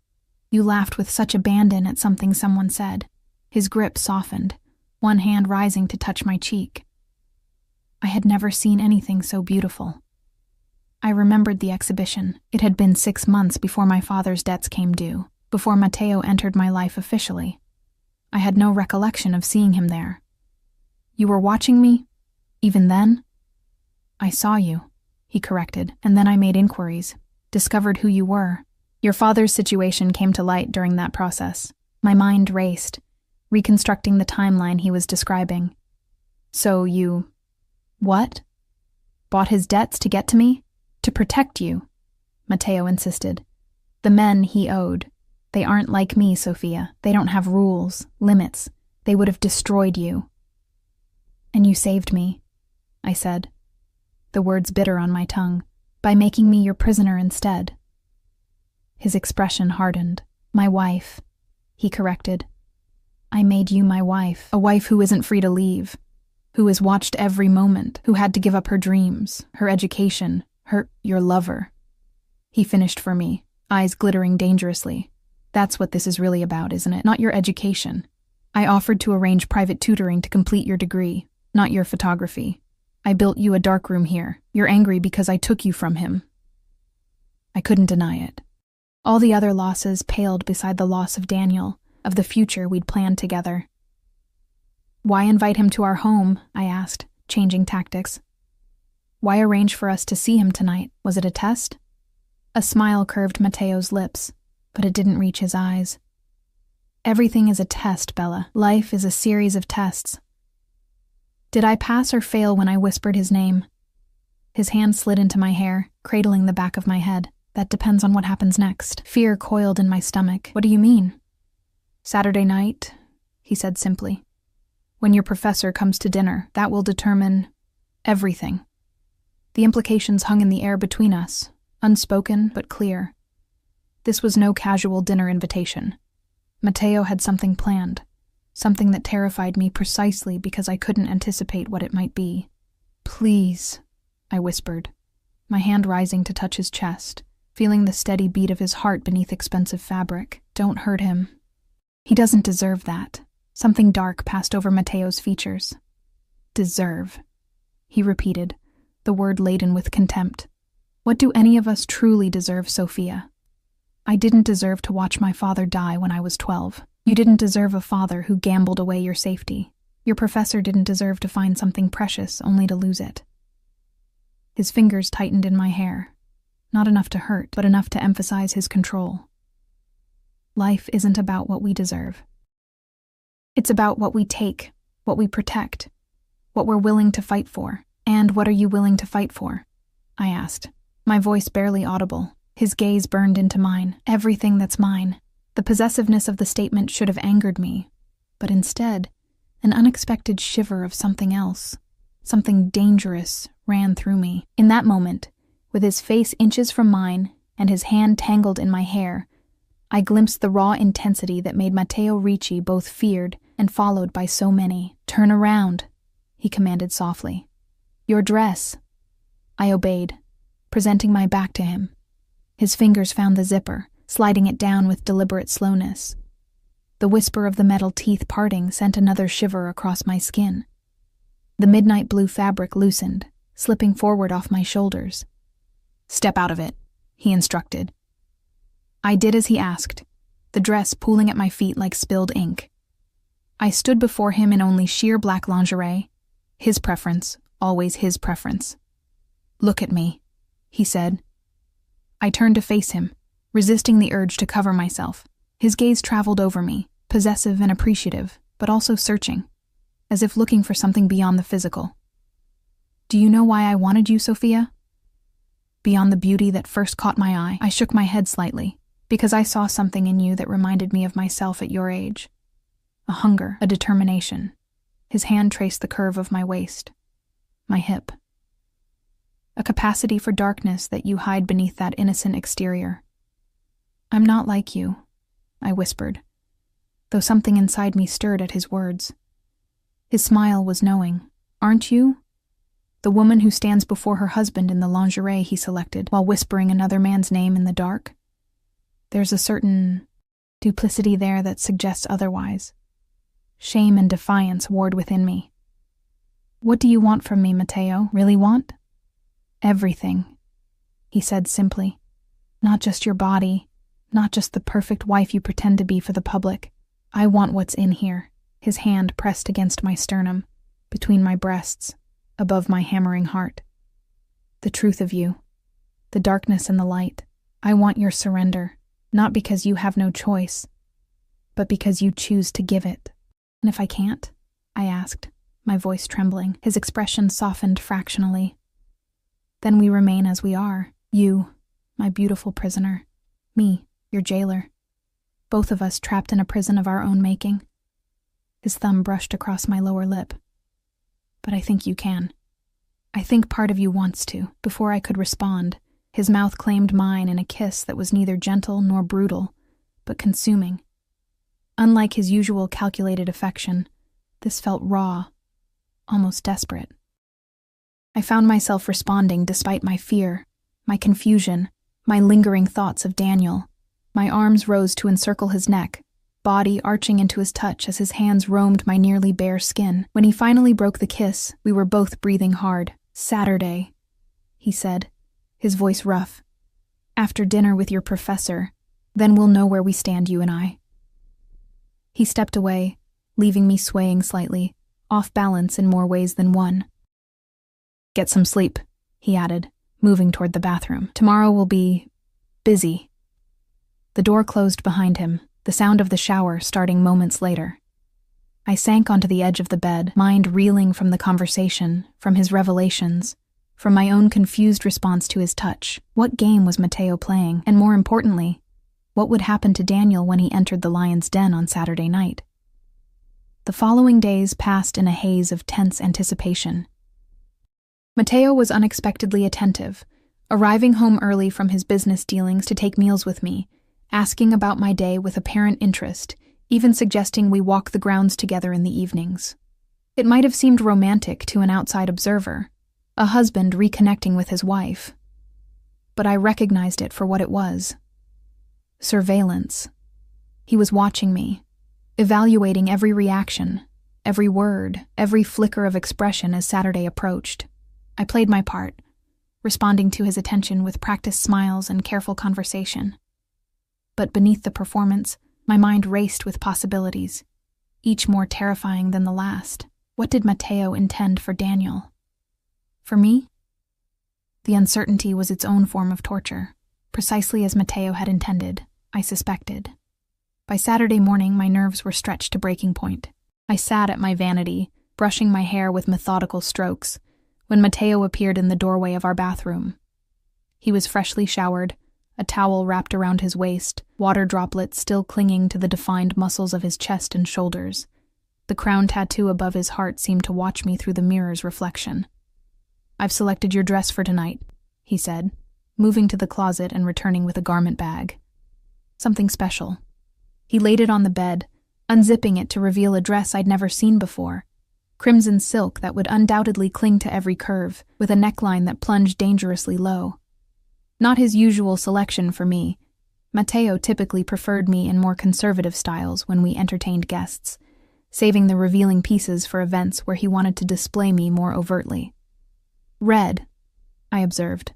Speaker 1: You laughed with such abandon at something someone said. His grip softened, one hand rising to touch my cheek. I had never seen anything so beautiful. I remembered the exhibition. It had been 6 months before my father's debts came due, before Matteo entered my life officially. I had no recollection of seeing him there. You were watching me? Even then? I saw you, he corrected, and then I made inquiries, discovered who you were. Your father's situation came to light during that process. My mind raced, reconstructing the timeline he was describing. So you... What? Bought his debts to get to me? To protect you? Matteo insisted. The men he owed. They aren't like me, Sophia. They don't have rules, limits. They would have destroyed you. And you saved me, I said, the words bitter on my tongue, by making me your prisoner instead. His expression hardened. My wife, he corrected. I made you my wife, a wife who isn't free to leave, who is watched every moment, who had to give up her dreams, her education, your lover. He finished for me, eyes glittering dangerously. That's what this is really about, isn't it? Not your education. I offered to arrange private tutoring to complete your degree, not your photography. I built you a darkroom here. You're angry because I took you from him. I couldn't deny it. All the other losses paled beside the loss of Daniel, of the future we'd planned together. Why invite him to our home? I asked, changing tactics. Why arrange for us to see him tonight? Was it a test? A smile curved Matteo's lips, but it didn't reach his eyes. Everything is a test, Bella. Life is a series of tests. Did I pass or fail when I whispered his name? His hand slid into my hair, cradling the back of my head. That depends on what happens next. Fear coiled in my stomach. What do you mean? Saturday night, he said simply. When your professor comes to dinner, that will determine everything. The implications hung in the air between us, unspoken but clear. This was no casual dinner invitation. Matteo had something planned, something that terrified me precisely because I couldn't anticipate what it might be. Please, I whispered, my hand rising to touch his chest, feeling the steady beat of his heart beneath expensive fabric. Don't hurt him. He doesn't deserve that. Something dark passed over Matteo's features. Deserve, he repeated, the word laden with contempt. What do any of us truly deserve, Sophia? I didn't deserve to watch my father die when I was 12. You didn't deserve a father who gambled away your safety. Your professor didn't deserve to find something precious only to lose it. His fingers tightened in my hair. Not enough to hurt, but enough to emphasize his control. Life isn't about what we deserve. It's about what we take, what we protect, what we're willing to fight for. And what are you willing to fight for? I asked, my voice barely audible. His gaze burned into mine. Everything that's mine. The possessiveness of the statement should have angered me, but instead, an unexpected shiver of something else, something dangerous, ran through me. In that moment, with his face inches from mine and his hand tangled in my hair, I glimpsed the raw intensity that made Matteo Ricci both feared and followed by so many. Turn around, he commanded softly. Your dress. I obeyed, presenting my back to him. His fingers found the zipper, sliding it down with deliberate slowness. The whisper of the metal teeth parting sent another shiver across my skin. The midnight blue fabric loosened, slipping forward off my shoulders. "Step out of it," he instructed. I did as he asked, the dress pooling at my feet like spilled ink. I stood before him in only sheer black lingerie. His preference, always his preference. "Look at me," he said. I turned to face him, resisting the urge to cover myself. His gaze traveled over me, possessive and appreciative, but also searching, as if looking for something beyond the physical. "Do you know why I wanted you, Sophia?" Beyond the beauty that first caught my eye, I shook my head slightly, because I saw something in you that reminded me of myself at your age. A hunger, a determination. His hand traced the curve of my waist, my hip. A capacity for darkness that you hide beneath that innocent exterior. "I'm not like you," I whispered, though something inside me stirred at his words. His smile was knowing. "Aren't you? The woman who stands before her husband in the lingerie he selected while whispering another man's name in the dark? There's a certain duplicity there that suggests otherwise. Shame and defiance warred within me. "What do you want from me, Matteo? Really want?" "Everything," he said simply. "Not just your body, not just the perfect wife you pretend to be for the public. I want what's in here." His hand pressed against my sternum, between my breasts, above my hammering heart. "The truth of you, the darkness and the light. I want your surrender, not because you have no choice, but because you choose to give it." "And if I can't?" I asked, my voice trembling. His expression softened fractionally. "Then we remain as we are. You, my beautiful prisoner. Me, your jailer. Both of us trapped in a prison of our own making." His thumb brushed across my lower lip. "But I think you can. I think part of you wants to." Before I could respond, his mouth claimed mine in a kiss that was neither gentle nor brutal, but consuming. Unlike his usual calculated affection, this felt raw, almost desperate. I found myself responding despite my fear, my confusion, my lingering thoughts of Daniel. My arms rose to encircle his neck, body arching into his touch as his hands roamed my nearly bare skin. When he finally broke the kiss, we were both breathing hard. "Saturday," he said, his voice rough. "After dinner with your professor, then we'll know where we stand, you and I." He stepped away, leaving me swaying slightly, off balance in more ways than one. "Get some sleep," he added, moving toward the bathroom. "Tomorrow will be busy." The door closed behind him, the sound of the shower starting moments later. I sank onto the edge of the bed, mind reeling from the conversation, from his revelations, from my own confused response to his touch. What game was Matteo playing? And more importantly, what would happen to Daniel when he entered the lion's den on Saturday night? The following days passed in a haze of tense anticipation. Matteo was unexpectedly attentive, arriving home early from his business dealings to take meals with me, asking about my day with apparent interest, even suggesting we walk the grounds together in the evenings. It might have seemed romantic to an outside observer, a husband reconnecting with his wife. But I recognized it for what it was. Surveillance. He was watching me, evaluating every reaction, every word, every flicker of expression as Saturday approached. I played my part, responding to his attention with practiced smiles and careful conversation. But beneath the performance, my mind raced with possibilities, each more terrifying than the last. What did Matteo intend for Daniel? For me? The uncertainty was its own form of torture, precisely as Matteo had intended, I suspected. By Saturday morning, my nerves were stretched to breaking point. I sat at my vanity, brushing my hair with methodical strokes, when Matteo appeared in the doorway of our bathroom. He was freshly showered, a towel wrapped around his waist, water droplets still clinging to the defined muscles of his chest and shoulders. The crown tattoo above his heart seemed to watch me through the mirror's reflection. "I've selected your dress for tonight," he said, moving to the closet and returning with a garment bag. Something special. He laid it on the bed, unzipping it to reveal a dress I'd never seen before. Crimson silk that would undoubtedly cling to every curve, with a neckline that plunged dangerously low. Not his usual selection for me. Matteo typically preferred me in more conservative styles when we entertained guests, saving the revealing pieces for events where he wanted to display me more overtly. "Red," I observed,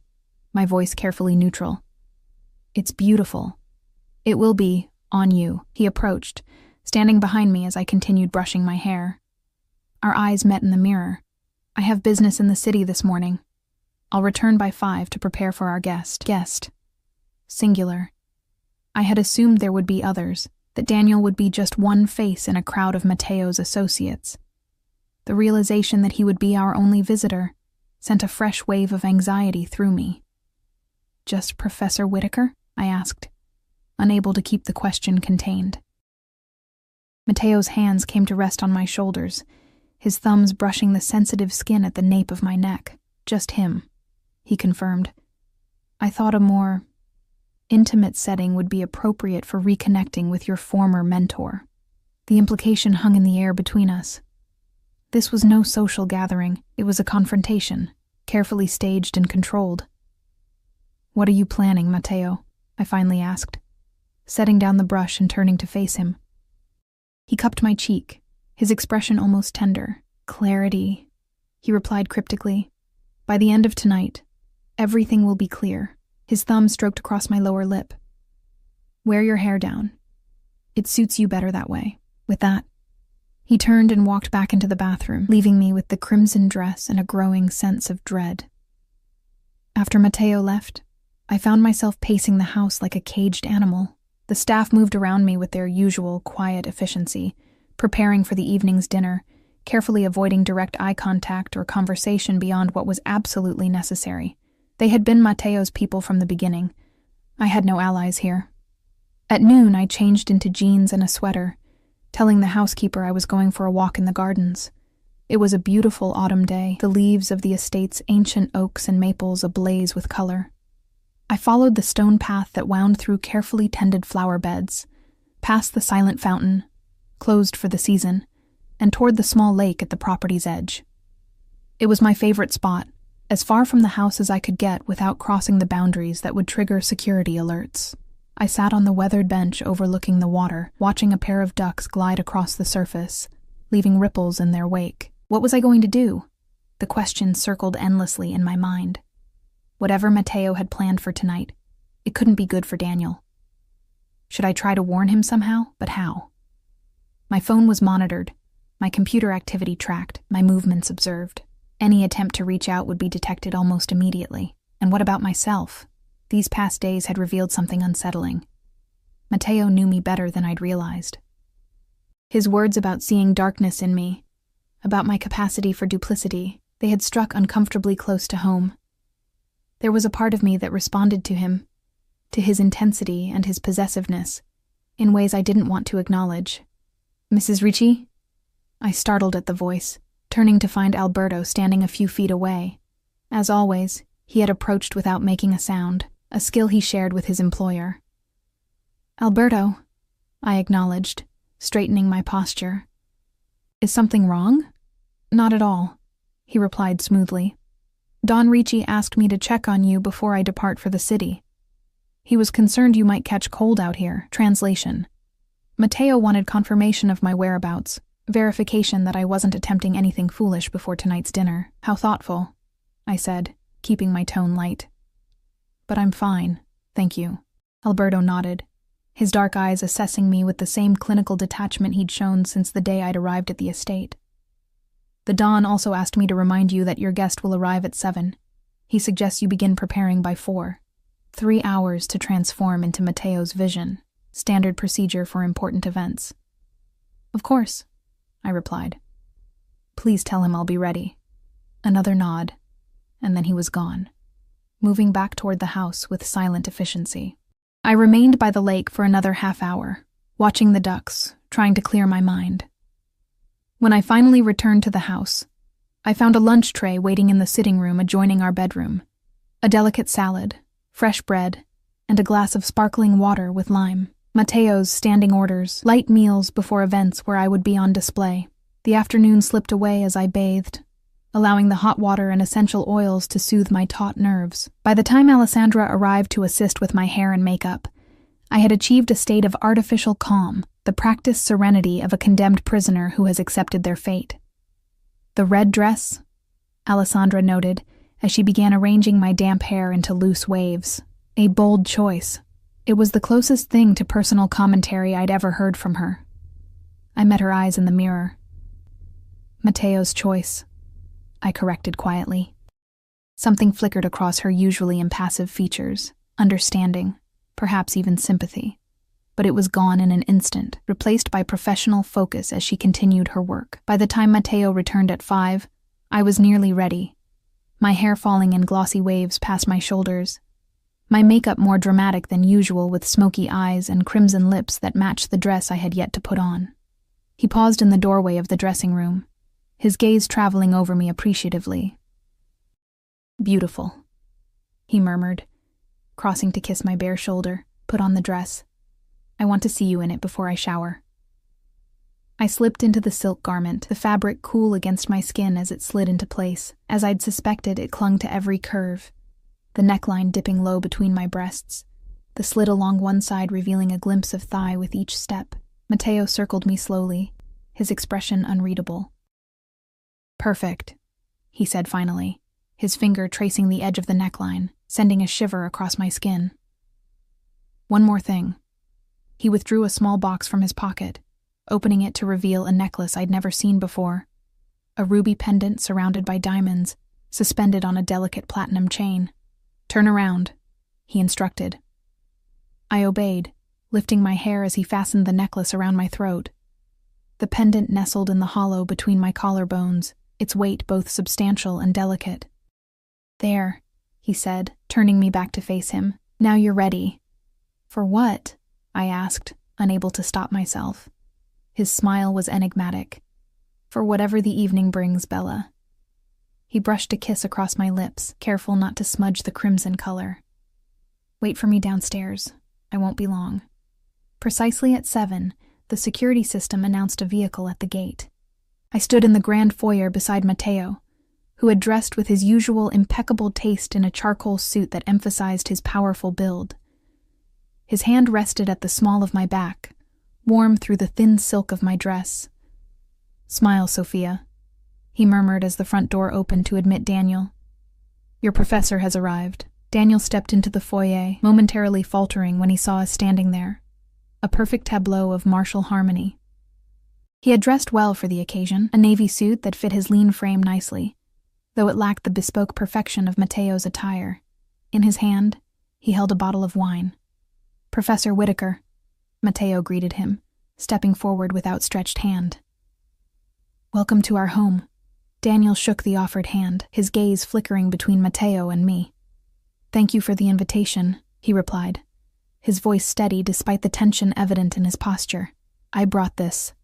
Speaker 1: my voice carefully neutral. "It's beautiful. It will be, on you." He approached, standing behind me as I continued brushing my hair. Our eyes met in the mirror. "I have business in the city this morning. I'll return by 5 to prepare for our guest." Guest. Singular. I had assumed there would be others, that Daniel would be just one face in a crowd of Mateo's associates. The realization that he would be our only visitor sent a fresh wave of anxiety through me. "Just Professor Whitaker?" I asked, unable to keep the question contained. Mateo's hands came to rest on my shoulders, his thumbs brushing the sensitive skin at the nape of my neck. "Just him," he confirmed. "I thought a more intimate setting would be appropriate for reconnecting with your former mentor." The implication hung in the air between us. This was no social gathering, it was a confrontation, carefully staged and controlled. "What are you planning, Mateo?" I finally asked, setting down the brush and turning to face him. He cupped my cheek, his expression almost tender. "Clarity," he replied cryptically. "By the end of tonight, everything will be clear." His thumb stroked across my lower lip. "Wear your hair down. It suits you better that way." With that, he turned and walked back into the bathroom, leaving me with the crimson dress and a growing sense of dread. After Mateo left, I found myself pacing the house like a caged animal. The staff moved around me with their usual quiet efficiency, preparing for the evening's dinner, carefully avoiding direct eye contact or conversation beyond what was absolutely necessary. They had been Mateo's people from the beginning. I had no allies here. At noon, I changed into jeans and a sweater, telling the housekeeper I was going for a walk in the gardens. It was a beautiful autumn day, the leaves of the estate's ancient oaks and maples ablaze with color. I followed the stone path that wound through carefully tended flower beds, past the silent fountain, closed for the season, and toward the small lake at the property's edge. It was my favorite spot, as far from the house as I could get without crossing the boundaries that would trigger security alerts. I sat on the weathered bench overlooking the water, watching a pair of ducks glide across the surface, leaving ripples in their wake. What was I going to do? The question circled endlessly in my mind. Whatever Mateo had planned for tonight, it couldn't be good for Daniel. Should I try to warn him somehow? But how? My phone was monitored, my computer activity tracked, my movements observed. Any attempt to reach out would be detected almost immediately. And what about myself? These past days had revealed something unsettling. Mateo knew me better than I'd realized. His words about seeing darkness in me, about my capacity for duplicity, they had struck uncomfortably close to home. There was a part of me that responded to him, to his intensity and his possessiveness, in ways I didn't want to acknowledge. "Mrs. Ricci?" I startled at the voice, turning to find Alberto standing a few feet away. As always, he had approached without making a sound, a skill he shared with his employer. "Alberto," I acknowledged, straightening my posture. "Is something wrong?" "Not at all," he replied smoothly. "Don Ricci asked me to check on you before I depart for the city. He was concerned you might catch cold out here." Translation. Mateo wanted confirmation of my whereabouts, verification that I wasn't attempting anything foolish before tonight's dinner. "How thoughtful," I said, keeping my tone light. "But I'm fine, thank you." Alberto nodded, his dark eyes assessing me with the same clinical detachment he'd shown since the day I'd arrived at the estate. "The Don also asked me to remind you that your guest will arrive at 7. He suggests you begin preparing by 4. 3 hours to transform into Mateo's vision, standard procedure for important events." "Of course," I replied. "Please tell him I'll be ready." Another nod, and then he was gone, moving back toward the house with silent efficiency. I remained by the lake for another half-hour, watching the ducks, trying to clear my mind. When I finally returned to the house, I found a lunch tray waiting in the sitting room adjoining our bedroom, a delicate salad, fresh bread, and a glass of sparkling water with lime. Mateo's standing orders, light meals before events where I would be on display. The afternoon slipped away as I bathed, allowing the hot water and essential oils to soothe my taut nerves. By the time Alessandra arrived to assist with my hair and makeup, I had achieved a state of artificial calm, the the practiced serenity of a condemned prisoner who has accepted their fate. "The red dress?" Alessandra noted as she began arranging my damp hair into loose waves. A bold choice. It was the closest thing to personal commentary I'd ever heard from her. I met her eyes in the mirror. "Matteo's choice," I corrected quietly. Something flickered across her usually impassive features, understanding, perhaps even sympathy. But it was gone in an instant, replaced by professional focus as she continued her work. By the time Matteo returned at 5, I was nearly ready, my hair falling in glossy waves past my shoulders, my makeup more dramatic than usual with smoky eyes and crimson lips that matched the dress I had yet to put on. He paused in the doorway of the dressing room, his gaze traveling over me appreciatively. "Beautiful," he murmured, crossing to kiss my bare shoulder. "Put on the dress. I want to see you in it before I shower." I slipped into the silk garment, the fabric cool against my skin as it slid into place. As I'd suspected, it clung to every curve, the neckline dipping low between my breasts, the slit along one side revealing a glimpse of thigh with each step. Matteo circled me slowly, his expression unreadable. "Perfect," he said finally, his finger tracing the edge of the neckline, sending a shiver across my skin. "One more thing." He withdrew a small box from his pocket, opening it to reveal a necklace I'd never seen before. A ruby pendant surrounded by diamonds, suspended on a delicate platinum chain. "Turn around," he instructed. I obeyed, lifting my hair as he fastened the necklace around my throat. The pendant nestled in the hollow between my collarbones, its weight both substantial and delicate. "There," he said, turning me back to face him. "Now you're ready." "For what?" I asked, unable to stop myself. His smile was enigmatic. "For whatever the evening brings, Bella." He brushed a kiss across my lips, careful not to smudge the crimson color. "Wait for me downstairs. I won't be long." Precisely at 7, the security system announced a vehicle at the gate. I stood in the grand foyer beside Matteo, who had dressed with his usual impeccable taste in a charcoal suit that emphasized his powerful build. His hand rested at the small of my back, warm through the thin silk of my dress. "Smile, Sophia," he murmured as the front door opened to admit Daniel. "Your professor has arrived." Daniel stepped into the foyer, momentarily faltering when he saw us standing there, a perfect tableau of martial harmony. He had dressed well for the occasion, a navy suit that fit his lean frame nicely, though it lacked the bespoke perfection of Matteo's attire. In his hand, he held a bottle of wine. "Professor Whitaker," Matteo greeted him, stepping forward with outstretched hand. "Welcome to our home." Daniel shook the offered hand, his gaze flickering between Matteo and me. "Thank you for the invitation," he replied, his voice steady despite the tension evident in his posture. "I brought this."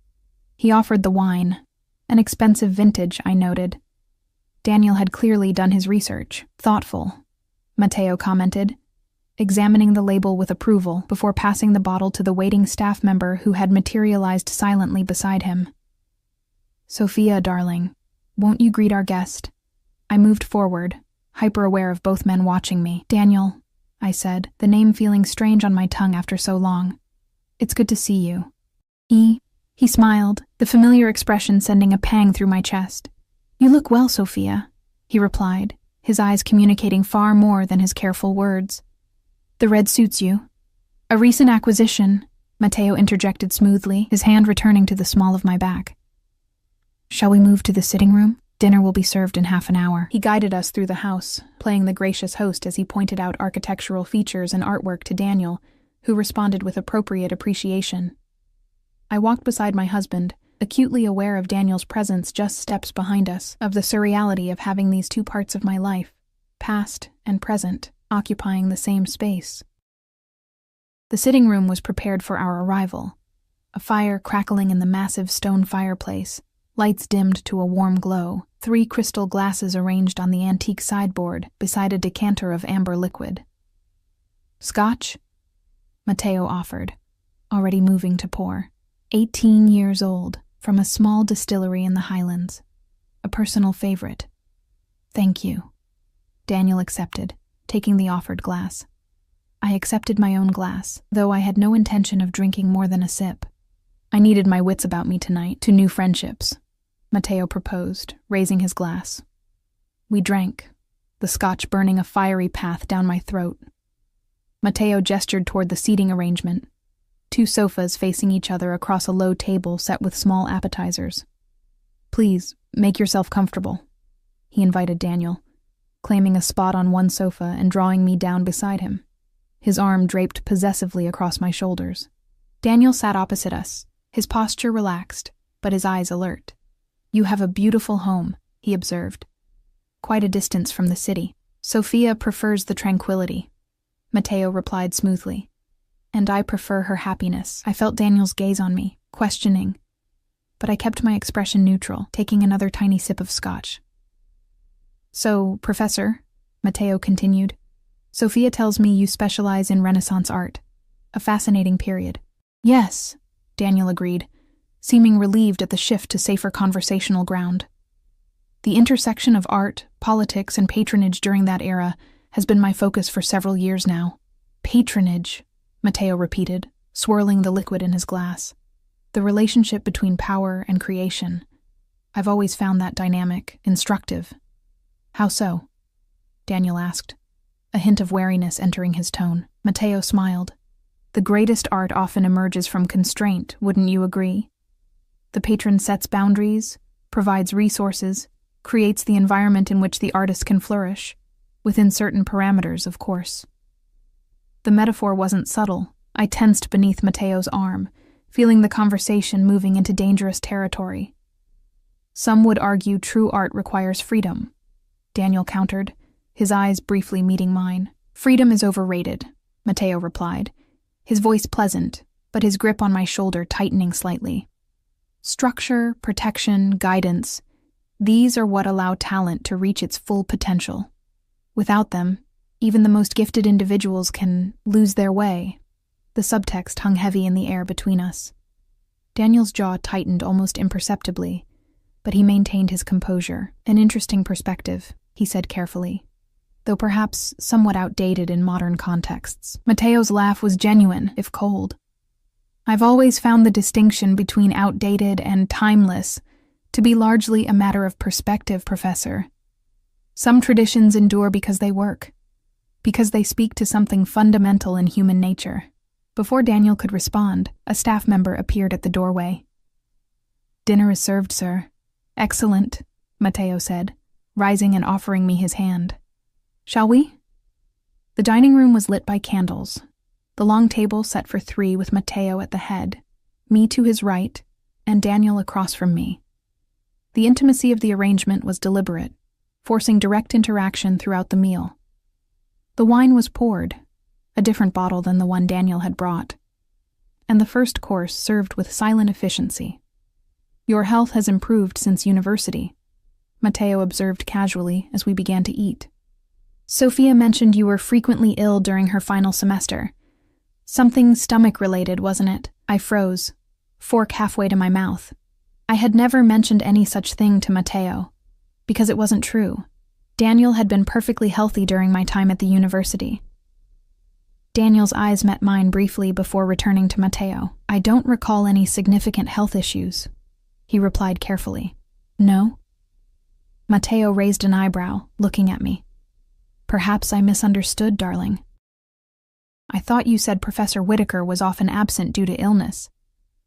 Speaker 1: He offered the wine, an expensive vintage, I noted. Daniel had clearly done his research. "Thoughtful," Matteo commented, examining the label with approval before passing the bottle to the waiting staff member who had materialized silently beside him. "Sophia, darling, won't you greet our guest?" I moved forward, hyper-aware of both men watching me. "Daniel," I said, the name feeling strange on my tongue after so long. "It's good to see you." He smiled, the familiar expression sending a pang through my chest. "You look well, Sophia," he replied, his eyes communicating far more than his careful words. "The red suits you." "A recent acquisition," Matteo interjected smoothly, his hand returning to the small of my back. "Shall we move to the sitting room? Dinner will be served in half an hour." He guided us through the house, playing the gracious host as he pointed out architectural features and artwork to Daniel, who responded with appropriate appreciation. I walked beside my husband, acutely aware of Daniel's presence just steps behind us, of the surreality of having these two parts of my life, past and present, occupying the same space. The sitting room was prepared for our arrival, a fire crackling in the massive stone fireplace, lights dimmed to a warm glow, 3 crystal glasses arranged on the antique sideboard beside a decanter of amber liquid. "Scotch?" Matteo offered, already moving to pour. 18 years old, from a small distillery in the Highlands. A personal favorite. "Thank you." Daniel accepted, taking the offered glass. I accepted my own glass, though I had no intention of drinking more than a sip. I needed my wits about me tonight to new friendships, Matteo proposed, raising his glass. We drank, the scotch burning a fiery path down my throat. Matteo gestured toward the seating arrangement, 2 sofas facing each other across a low table set with small appetizers. Please, make yourself comfortable, he invited Daniel, claiming a spot on one sofa and drawing me down beside him, his arm draped possessively across my shoulders. Daniel sat opposite us, his posture relaxed, but his eyes alert. You have a beautiful home, he observed. Quite a distance from the city. Sophia prefers the tranquility, Matteo replied smoothly. And I prefer her happiness. I felt Daniel's gaze on me, questioning, but I kept my expression neutral, taking another tiny sip of scotch. So, Professor, Matteo continued, Sophia tells me you specialize in Renaissance art. A fascinating period. Yes, Daniel agreed, seeming relieved at the shift to safer conversational ground. The intersection of art, politics, and patronage during that era has been my focus for several years now. Patronage, Matteo repeated, swirling the liquid in his glass. The relationship between power and creation. I've always found that dynamic instructive. How so? Daniel asked, a hint of wariness entering his tone. Matteo smiled. The greatest art often emerges from constraint, wouldn't you agree? The patron sets boundaries, provides resources, creates the environment in which the artist can flourish, within certain parameters, of course. The metaphor wasn't subtle. I tensed beneath Matteo's arm, feeling the conversation moving into dangerous territory. Some would argue true art requires freedom, Daniel countered, his eyes briefly meeting mine. Freedom is overrated, Matteo replied, his voice pleasant, but his grip on my shoulder tightening slightly. Structure, protection, guidance, these are what allow talent to reach its full potential. Without them, even the most gifted individuals can lose their way. The subtext hung heavy in the air between us. Daniel's jaw tightened almost imperceptibly, but he maintained his composure. An interesting perspective, he said carefully, though perhaps somewhat outdated in modern contexts. Matteo's laugh was genuine, if cold. I've always found the distinction between outdated and timeless to be largely a matter of perspective, Professor. Some traditions endure because they work, because they speak to something fundamental in human nature. Before Daniel could respond, a staff member appeared at the doorway. Dinner is served, sir. Excellent, Matteo said, rising and offering me his hand. Shall we? The dining room was lit by candles, the long table set for 3 with Matteo at the head, me to his right, and Daniel across from me. The intimacy of the arrangement was deliberate, forcing direct interaction throughout the meal. The wine was poured, a different bottle than the one Daniel had brought, and the first course served with silent efficiency. Your health has improved since university, Matteo observed casually as we began to eat. Sophia mentioned you were frequently ill during her final semester. Something stomach-related, wasn't it? I froze, fork halfway to my mouth. I had never mentioned any such thing to Matteo, because it wasn't true. Daniel had been perfectly healthy during my time at the university. Daniel's eyes met mine briefly before returning to Matteo. I don't recall any significant health issues, he replied carefully. No? Matteo raised an eyebrow, looking at me. Perhaps I misunderstood, darling. I thought you said Professor Whitaker was often absent due to illness,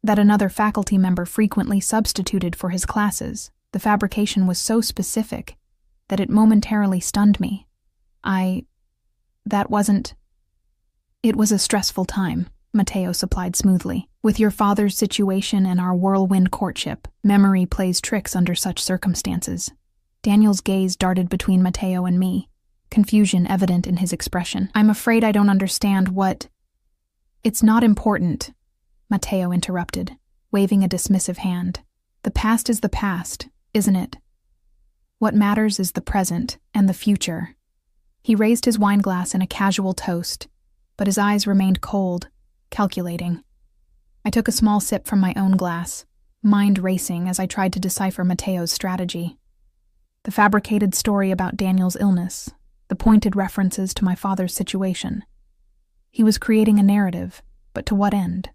Speaker 1: that another faculty member frequently substituted for his classes. The fabrication was so specific that it momentarily stunned me. It was a stressful time, Matteo supplied smoothly. With your father's situation and our whirlwind courtship, memory plays tricks under such circumstances. Daniel's gaze darted between Matteo and me, confusion evident in his expression. I'm afraid I don't understand what... It's not important, Matteo interrupted, waving a dismissive hand. The past is the past, isn't it? What matters is the present and the future. He raised his wineglass in a casual toast, but his eyes remained cold, calculating. I took a small sip from my own glass, mind racing as I tried to decipher Matteo's strategy. The fabricated story about Daniel's illness, the pointed references to my father's situation. He was creating a narrative, but to what end?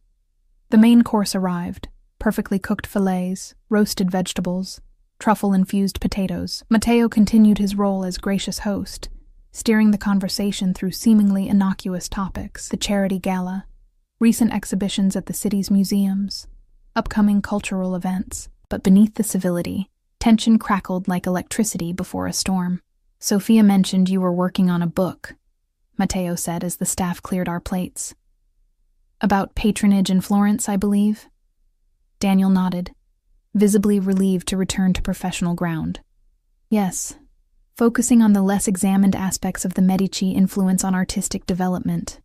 Speaker 1: The main course arrived, perfectly cooked fillets, roasted vegetables, truffle-infused potatoes. Matteo continued his role as gracious host, steering the conversation through seemingly innocuous topics: the charity gala, recent exhibitions at the city's museums, upcoming cultural events. But beneath the civility, tension crackled like electricity before a storm. "Sophia mentioned you were working on a book," Matteo said as the staff cleared our plates. "About patronage in Florence, I believe?" Daniel nodded, visibly relieved to return to professional ground. "Yes, focusing on the less examined aspects of the Medici influence on artistic development."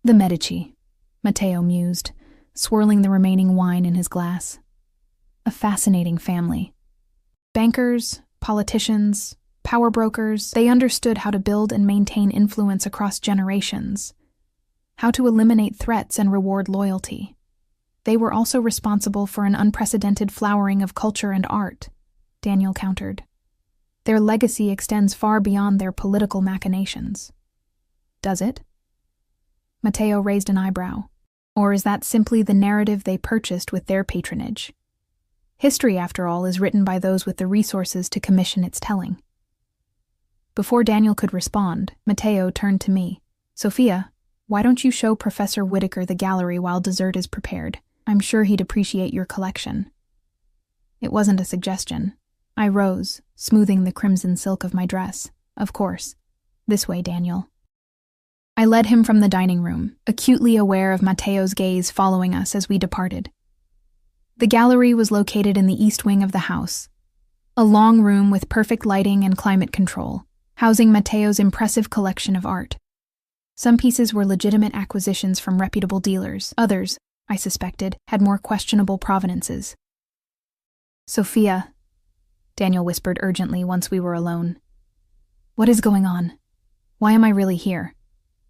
Speaker 1: "The Medici," Matteo mused, swirling the remaining wine in his glass. "A fascinating family. Bankers, politicians, power brokers, they understood how to build and maintain influence across generations, how to eliminate threats and reward loyalty. They were also responsible for an unprecedented flowering of culture and art," Daniel countered. "Their legacy extends far beyond their political machinations." "Does it?" Matteo raised an eyebrow. "Or is that simply the narrative they purchased with their patronage? History, after all, is written by those with the resources to commission its telling." Before Daniel could respond, Matteo turned to me. "Sophia, why don't you show Professor Whitaker the gallery while dessert is prepared? I'm sure he'd appreciate your collection." It wasn't a suggestion. I rose, smoothing the crimson silk of my dress. "Of course. This way, Daniel." I led him from the dining room, acutely aware of Matteo's gaze following us as we departed. The gallery was located in the east wing of the house, a long room with perfect lighting and climate control, housing Matteo's impressive collection of art. Some pieces were legitimate acquisitions from reputable dealers. Others, I suspected, had more questionable provenances. "Sophia," Daniel whispered urgently once we were alone. "What is going on? Why am I really here?"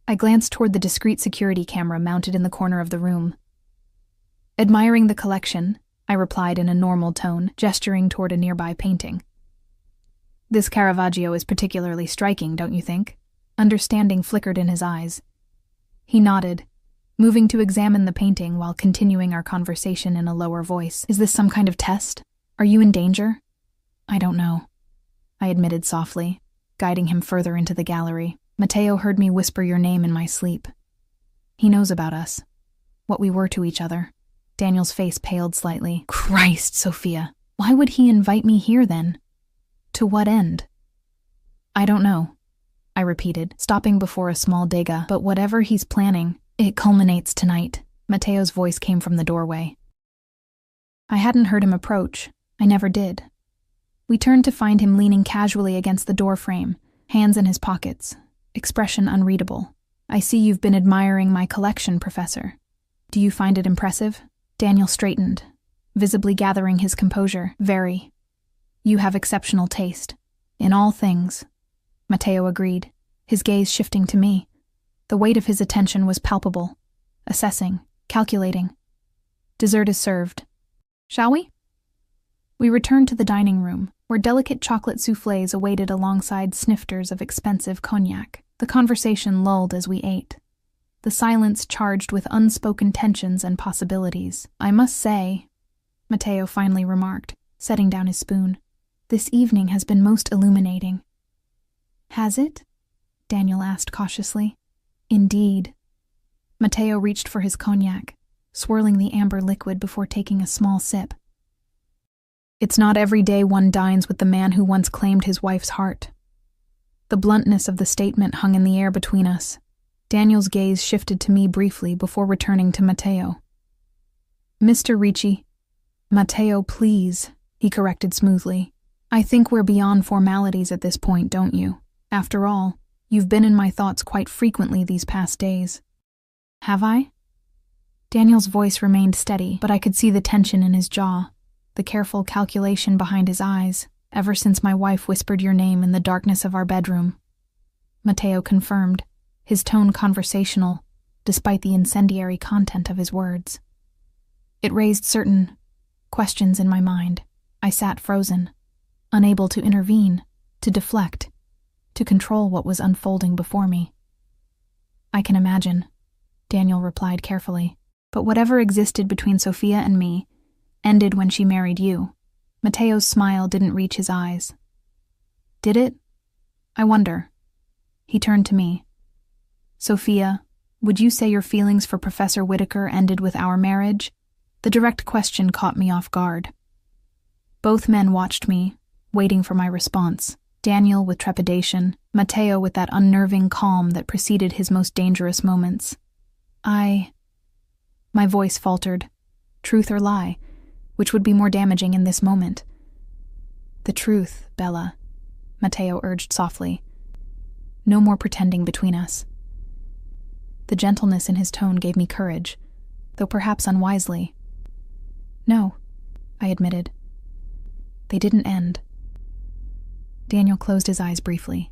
Speaker 1: I glanced toward the discreet security camera mounted in the corner of the room. "Admiring the collection," I replied in a normal tone, gesturing toward a nearby painting. "This Caravaggio is particularly striking, don't you think?" Understanding flickered in his eyes. He nodded, moving to examine the painting while continuing our conversation in a lower voice. "Is this some kind of test? Are you in danger?" "I don't know," I admitted softly, guiding him further into the gallery. "Matteo heard me whisper your name in my sleep. He knows about us, what we were to each other." Daniel's face paled slightly. "Christ, Sophia, why would he invite me here then? To what end?" "I don't know," I repeated, stopping before a small dega. "But whatever he's planning, it culminates tonight." Matteo's voice came from the doorway. I hadn't heard him approach. I never did. We turned to find him leaning casually against the doorframe, hands in his pockets, expression unreadable. "I see you've been admiring my collection, Professor. Do you find it impressive?" Daniel straightened, visibly gathering his composure. "Very. You have exceptional taste. In all things." Matteo agreed, his gaze shifting to me. The weight of his attention was palpable, assessing, calculating. "Dessert is served. Shall we?" We returned to the dining room, where delicate chocolate soufflés awaited alongside snifters of expensive cognac. The conversation lulled as we ate, the silence charged with unspoken tensions and possibilities. "I must say," Matteo finally remarked, setting down his spoon, "this evening has been most illuminating." "Has it?" Daniel asked cautiously. "Indeed." Matteo reached for his cognac, swirling the amber liquid before taking a small sip. "It's not every day one dines with the man who once claimed his wife's heart." The bluntness of the statement hung in the air between us. Daniel's gaze shifted to me briefly before returning to Matteo. "Mr. Ricci." "Matteo, please," he corrected smoothly. "I think we're beyond formalities at this point, don't you? After all, you've been in my thoughts quite frequently these past days." "Have I?" Daniel's voice remained steady, but I could see the tension in his jaw, the careful calculation behind his eyes. "Ever since my wife whispered your name in the darkness of our bedroom," Matteo confirmed, his tone conversational, despite the incendiary content of his words. It raised certain questions in my mind. I sat frozen, unable to intervene, to deflect, to control what was unfolding before me. "I can imagine," Daniel replied carefully. "But whatever existed between Sophia and me, ended when she married you. Matteo's smile didn't reach his eyes. Did it? I wonder. He turned to me. Sophia, would you say your feelings for Professor Whitaker ended with our marriage? The direct question caught me off guard. Both men watched me, waiting for my response. Daniel with trepidation, Matteo with that unnerving calm that preceded his most dangerous moments. My voice faltered. Truth or lie? Which would be more damaging in this moment? The truth, Bella, Matteo urged softly. No more pretending between us. The gentleness in his tone gave me courage, though perhaps unwisely. No, I admitted. They didn't end. Daniel closed his eyes briefly,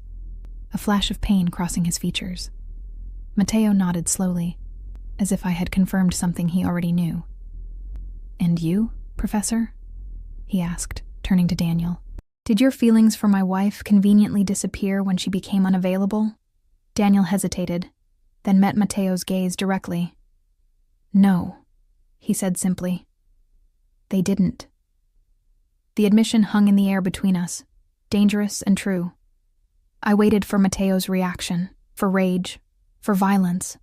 Speaker 1: a flash of pain crossing his features. Matteo nodded slowly, as if I had confirmed something he already knew. And you, Professor? He asked, turning to Daniel. Did your feelings for my wife conveniently disappear when she became unavailable? Daniel hesitated, then met Matteo's gaze directly. No, he said simply. They didn't. The admission hung in the air between us, dangerous and true. I waited for Matteo's reaction, for rage, for violence,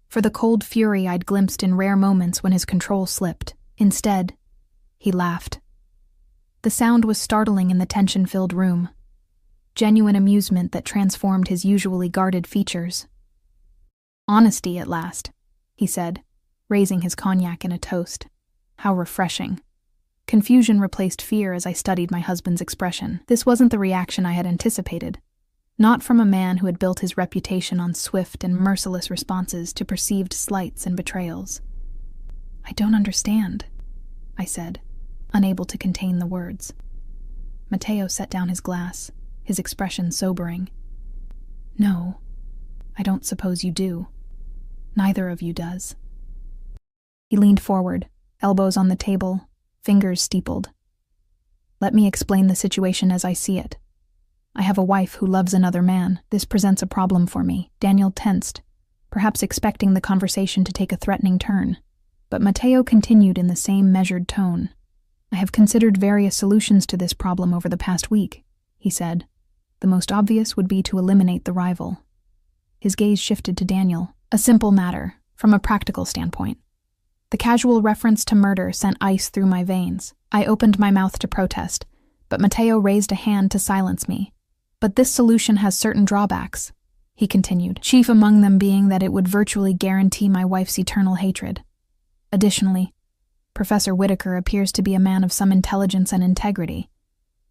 Speaker 1: for the cold fury I'd glimpsed in rare moments when his control slipped. Instead, he laughed. The sound was startling in the tension-filled room, genuine amusement that transformed his usually guarded features. Honesty at last, he said, raising his cognac in a toast. How refreshing. Confusion replaced fear as I studied my husband's expression. This wasn't the reaction I had anticipated. Not from a man who had built his reputation on swift and merciless responses to perceived slights and betrayals. I don't understand, I said, unable to contain the words. Matteo set down his glass, his expression sobering. No, I don't suppose you do. Neither of you does. He leaned forward, elbows on the table, fingers steepled. Let me explain the situation as I see it. I have a wife who loves another man. This presents a problem for me. Daniel tensed, perhaps expecting the conversation to take a threatening turn. But Matteo continued in the same measured tone. I have considered various solutions to this problem over the past week, he said. The most obvious would be to eliminate the rival. His gaze shifted to Daniel. A simple matter, from a practical standpoint. The casual reference to murder sent ice through my veins. I opened my mouth to protest, but Matteo raised a hand to silence me. But this solution has certain drawbacks, he continued, chief among them being that it would virtually guarantee my wife's eternal hatred. Additionally, Professor Whitaker appears to be a man of some intelligence and integrity,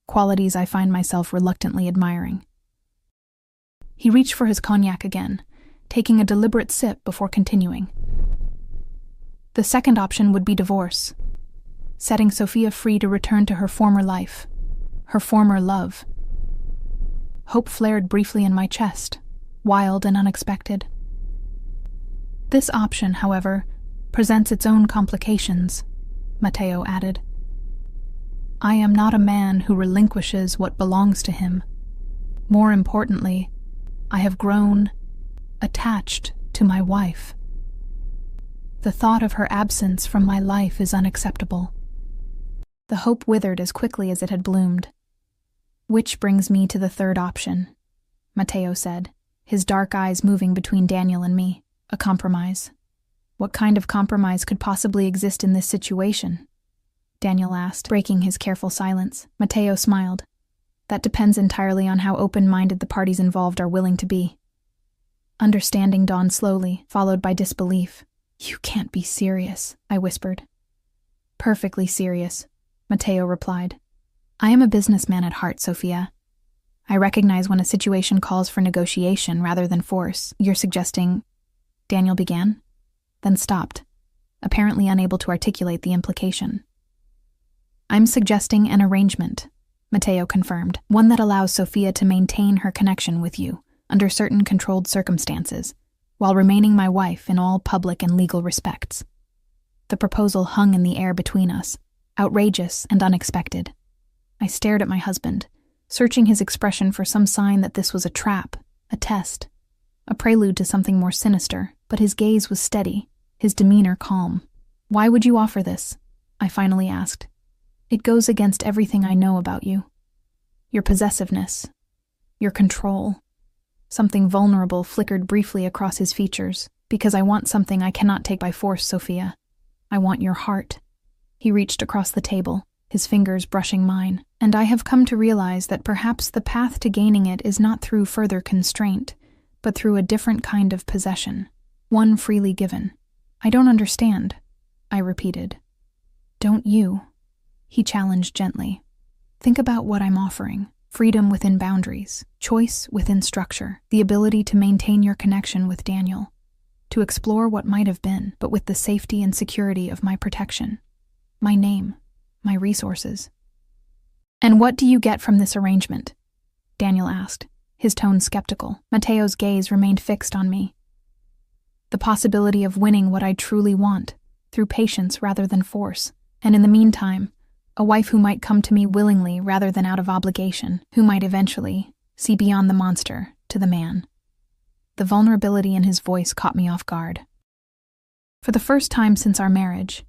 Speaker 1: qualities I find myself reluctantly admiring. He reached for his cognac again, taking a deliberate sip before continuing. The second option would be divorce, setting Sophia free to return to her former life, her former love. Hope flared briefly in my chest, wild and unexpected. This option, however, presents its own complications, Matteo added. I am not a man who relinquishes what belongs to him. More importantly, I have grown attached to my wife. The thought of her absence from my life is unacceptable. The hope withered as quickly as it had bloomed. Which brings me to the third option, Matteo said, his dark eyes moving between Daniel and me. A compromise. What kind of compromise could possibly exist in this situation? Daniel asked, breaking his careful silence. Matteo smiled. That depends entirely on how open-minded the parties involved are willing to be. Understanding dawned slowly, followed by disbelief. You can't be serious, I whispered. Perfectly serious, Matteo replied. I am a businessman at heart, Sophia. I recognize when a situation calls for negotiation rather than force. You're suggesting... Daniel began, then stopped, apparently unable to articulate the implication. I'm suggesting an arrangement, Matteo confirmed, one that allows Sophia to maintain her connection with you under certain controlled circumstances, while remaining my wife in all public and legal respects. The proposal hung in the air between us, outrageous and unexpected. I stared at my husband, searching his expression for some sign that this was a trap, a test, a prelude to something more sinister, but his gaze was steady, his demeanor calm. Why would you offer this? I finally asked, It goes against everything I know about you. Your possessiveness, your control. Something vulnerable flickered briefly across his features. Because I want something I cannot take by force, Sophia. I want your heart. He reached across the table, his fingers brushing mine, and I have come to realize that perhaps the path to gaining it is not through further constraint, but through a different kind of possession, one freely given. I don't understand, I repeated. Don't you? He challenged gently. Think about what I'm offering. Freedom within boundaries, choice within structure, the ability to maintain your connection with Daniel, to explore what might have been, but with the safety and security of my protection, my name, my resources. And what do you get from this arrangement? Daniel asked, his tone skeptical. Matteo's gaze remained fixed on me. The possibility of winning what I truly want, through patience rather than force, and in the meantime, a wife who might come to me willingly rather than out of obligation, who might eventually see beyond the monster to the man. The vulnerability in his voice caught me off guard. For the first time since our marriage,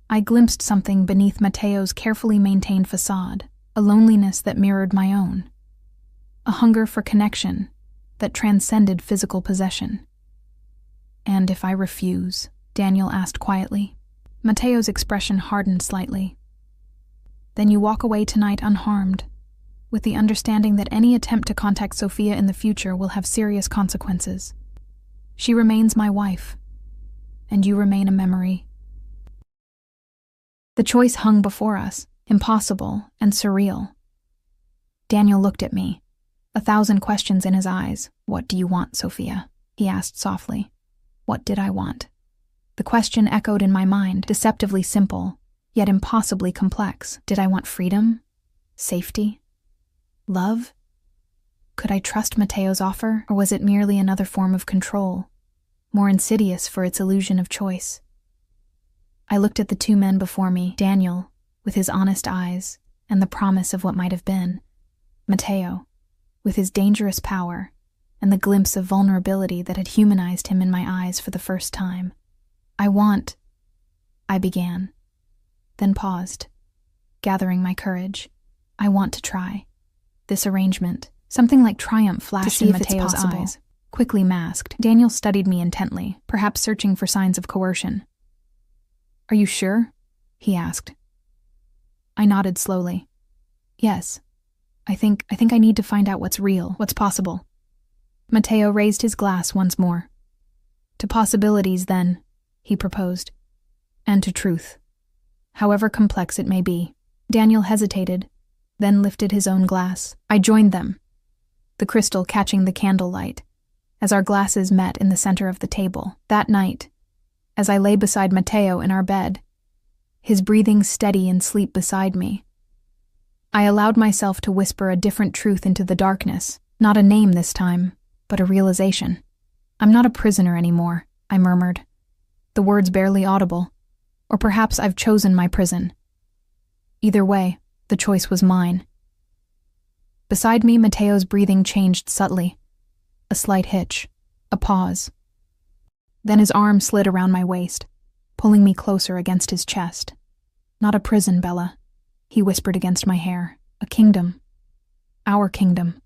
Speaker 1: I glimpsed something beneath Matteo's carefully maintained facade, a loneliness that mirrored my own, a hunger for connection that transcended physical possession. And if I refuse? Daniel asked quietly. Matteo's expression hardened slightly. Then you walk away tonight unharmed, with the understanding that any attempt to contact Sophia in the future will have serious consequences. She remains my wife, and you remain a memory. The choice hung before us, impossible and surreal. Daniel looked at me, 1,000 questions in his eyes. What do you want, Sophia? He asked softly. What did I want? The question echoed in my mind, deceptively simple, yet impossibly complex. Did I want freedom? Safety? Love? Could I trust Matteo's offer, or was it merely another form of control, more insidious for its illusion of choice? I looked at the two men before me, Daniel, with his honest eyes and the promise of what might have been, Matteo, with his dangerous power and the glimpse of vulnerability that had humanized him in my eyes for the first time. I began, then paused, gathering my courage. I want to try. This arrangement, something like triumph flashed in Matteo's eyes, quickly masked. Daniel studied me intently, perhaps searching for signs of coercion. Are you sure? He asked. I nodded slowly. Yes. I think I need to find out what's real, what's possible. Matteo raised his glass once more. To possibilities, then, he proposed. And to truth, however complex it may be. Daniel hesitated, then lifted his own glass. I joined them, the crystal catching the candlelight, as our glasses met in the center of the table. That night, as I lay beside Matteo in our bed, his breathing steady in sleep beside me, I allowed myself to whisper a different truth into the darkness, not a name this time, but a realization. I'm not a prisoner anymore, I murmured, the words barely audible, or perhaps I've chosen my prison. Either way, the choice was mine. Beside me, Matteo's breathing changed subtly. A slight hitch, a pause. Then his arm slid around my waist, pulling me closer against his chest. Not a prison, Bella, he whispered against my hair. A kingdom. Our kingdom.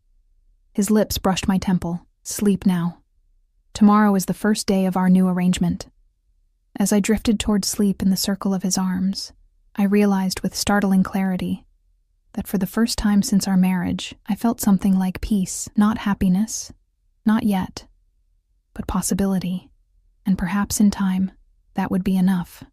Speaker 1: His lips brushed my temple. Sleep now. Tomorrow is the first day of our new arrangement. As I drifted toward sleep in the circle of his arms, I realized with startling clarity that for the first time since our marriage, I felt something like peace, not happiness, not yet, but possibility, and perhaps in time, that would be enough.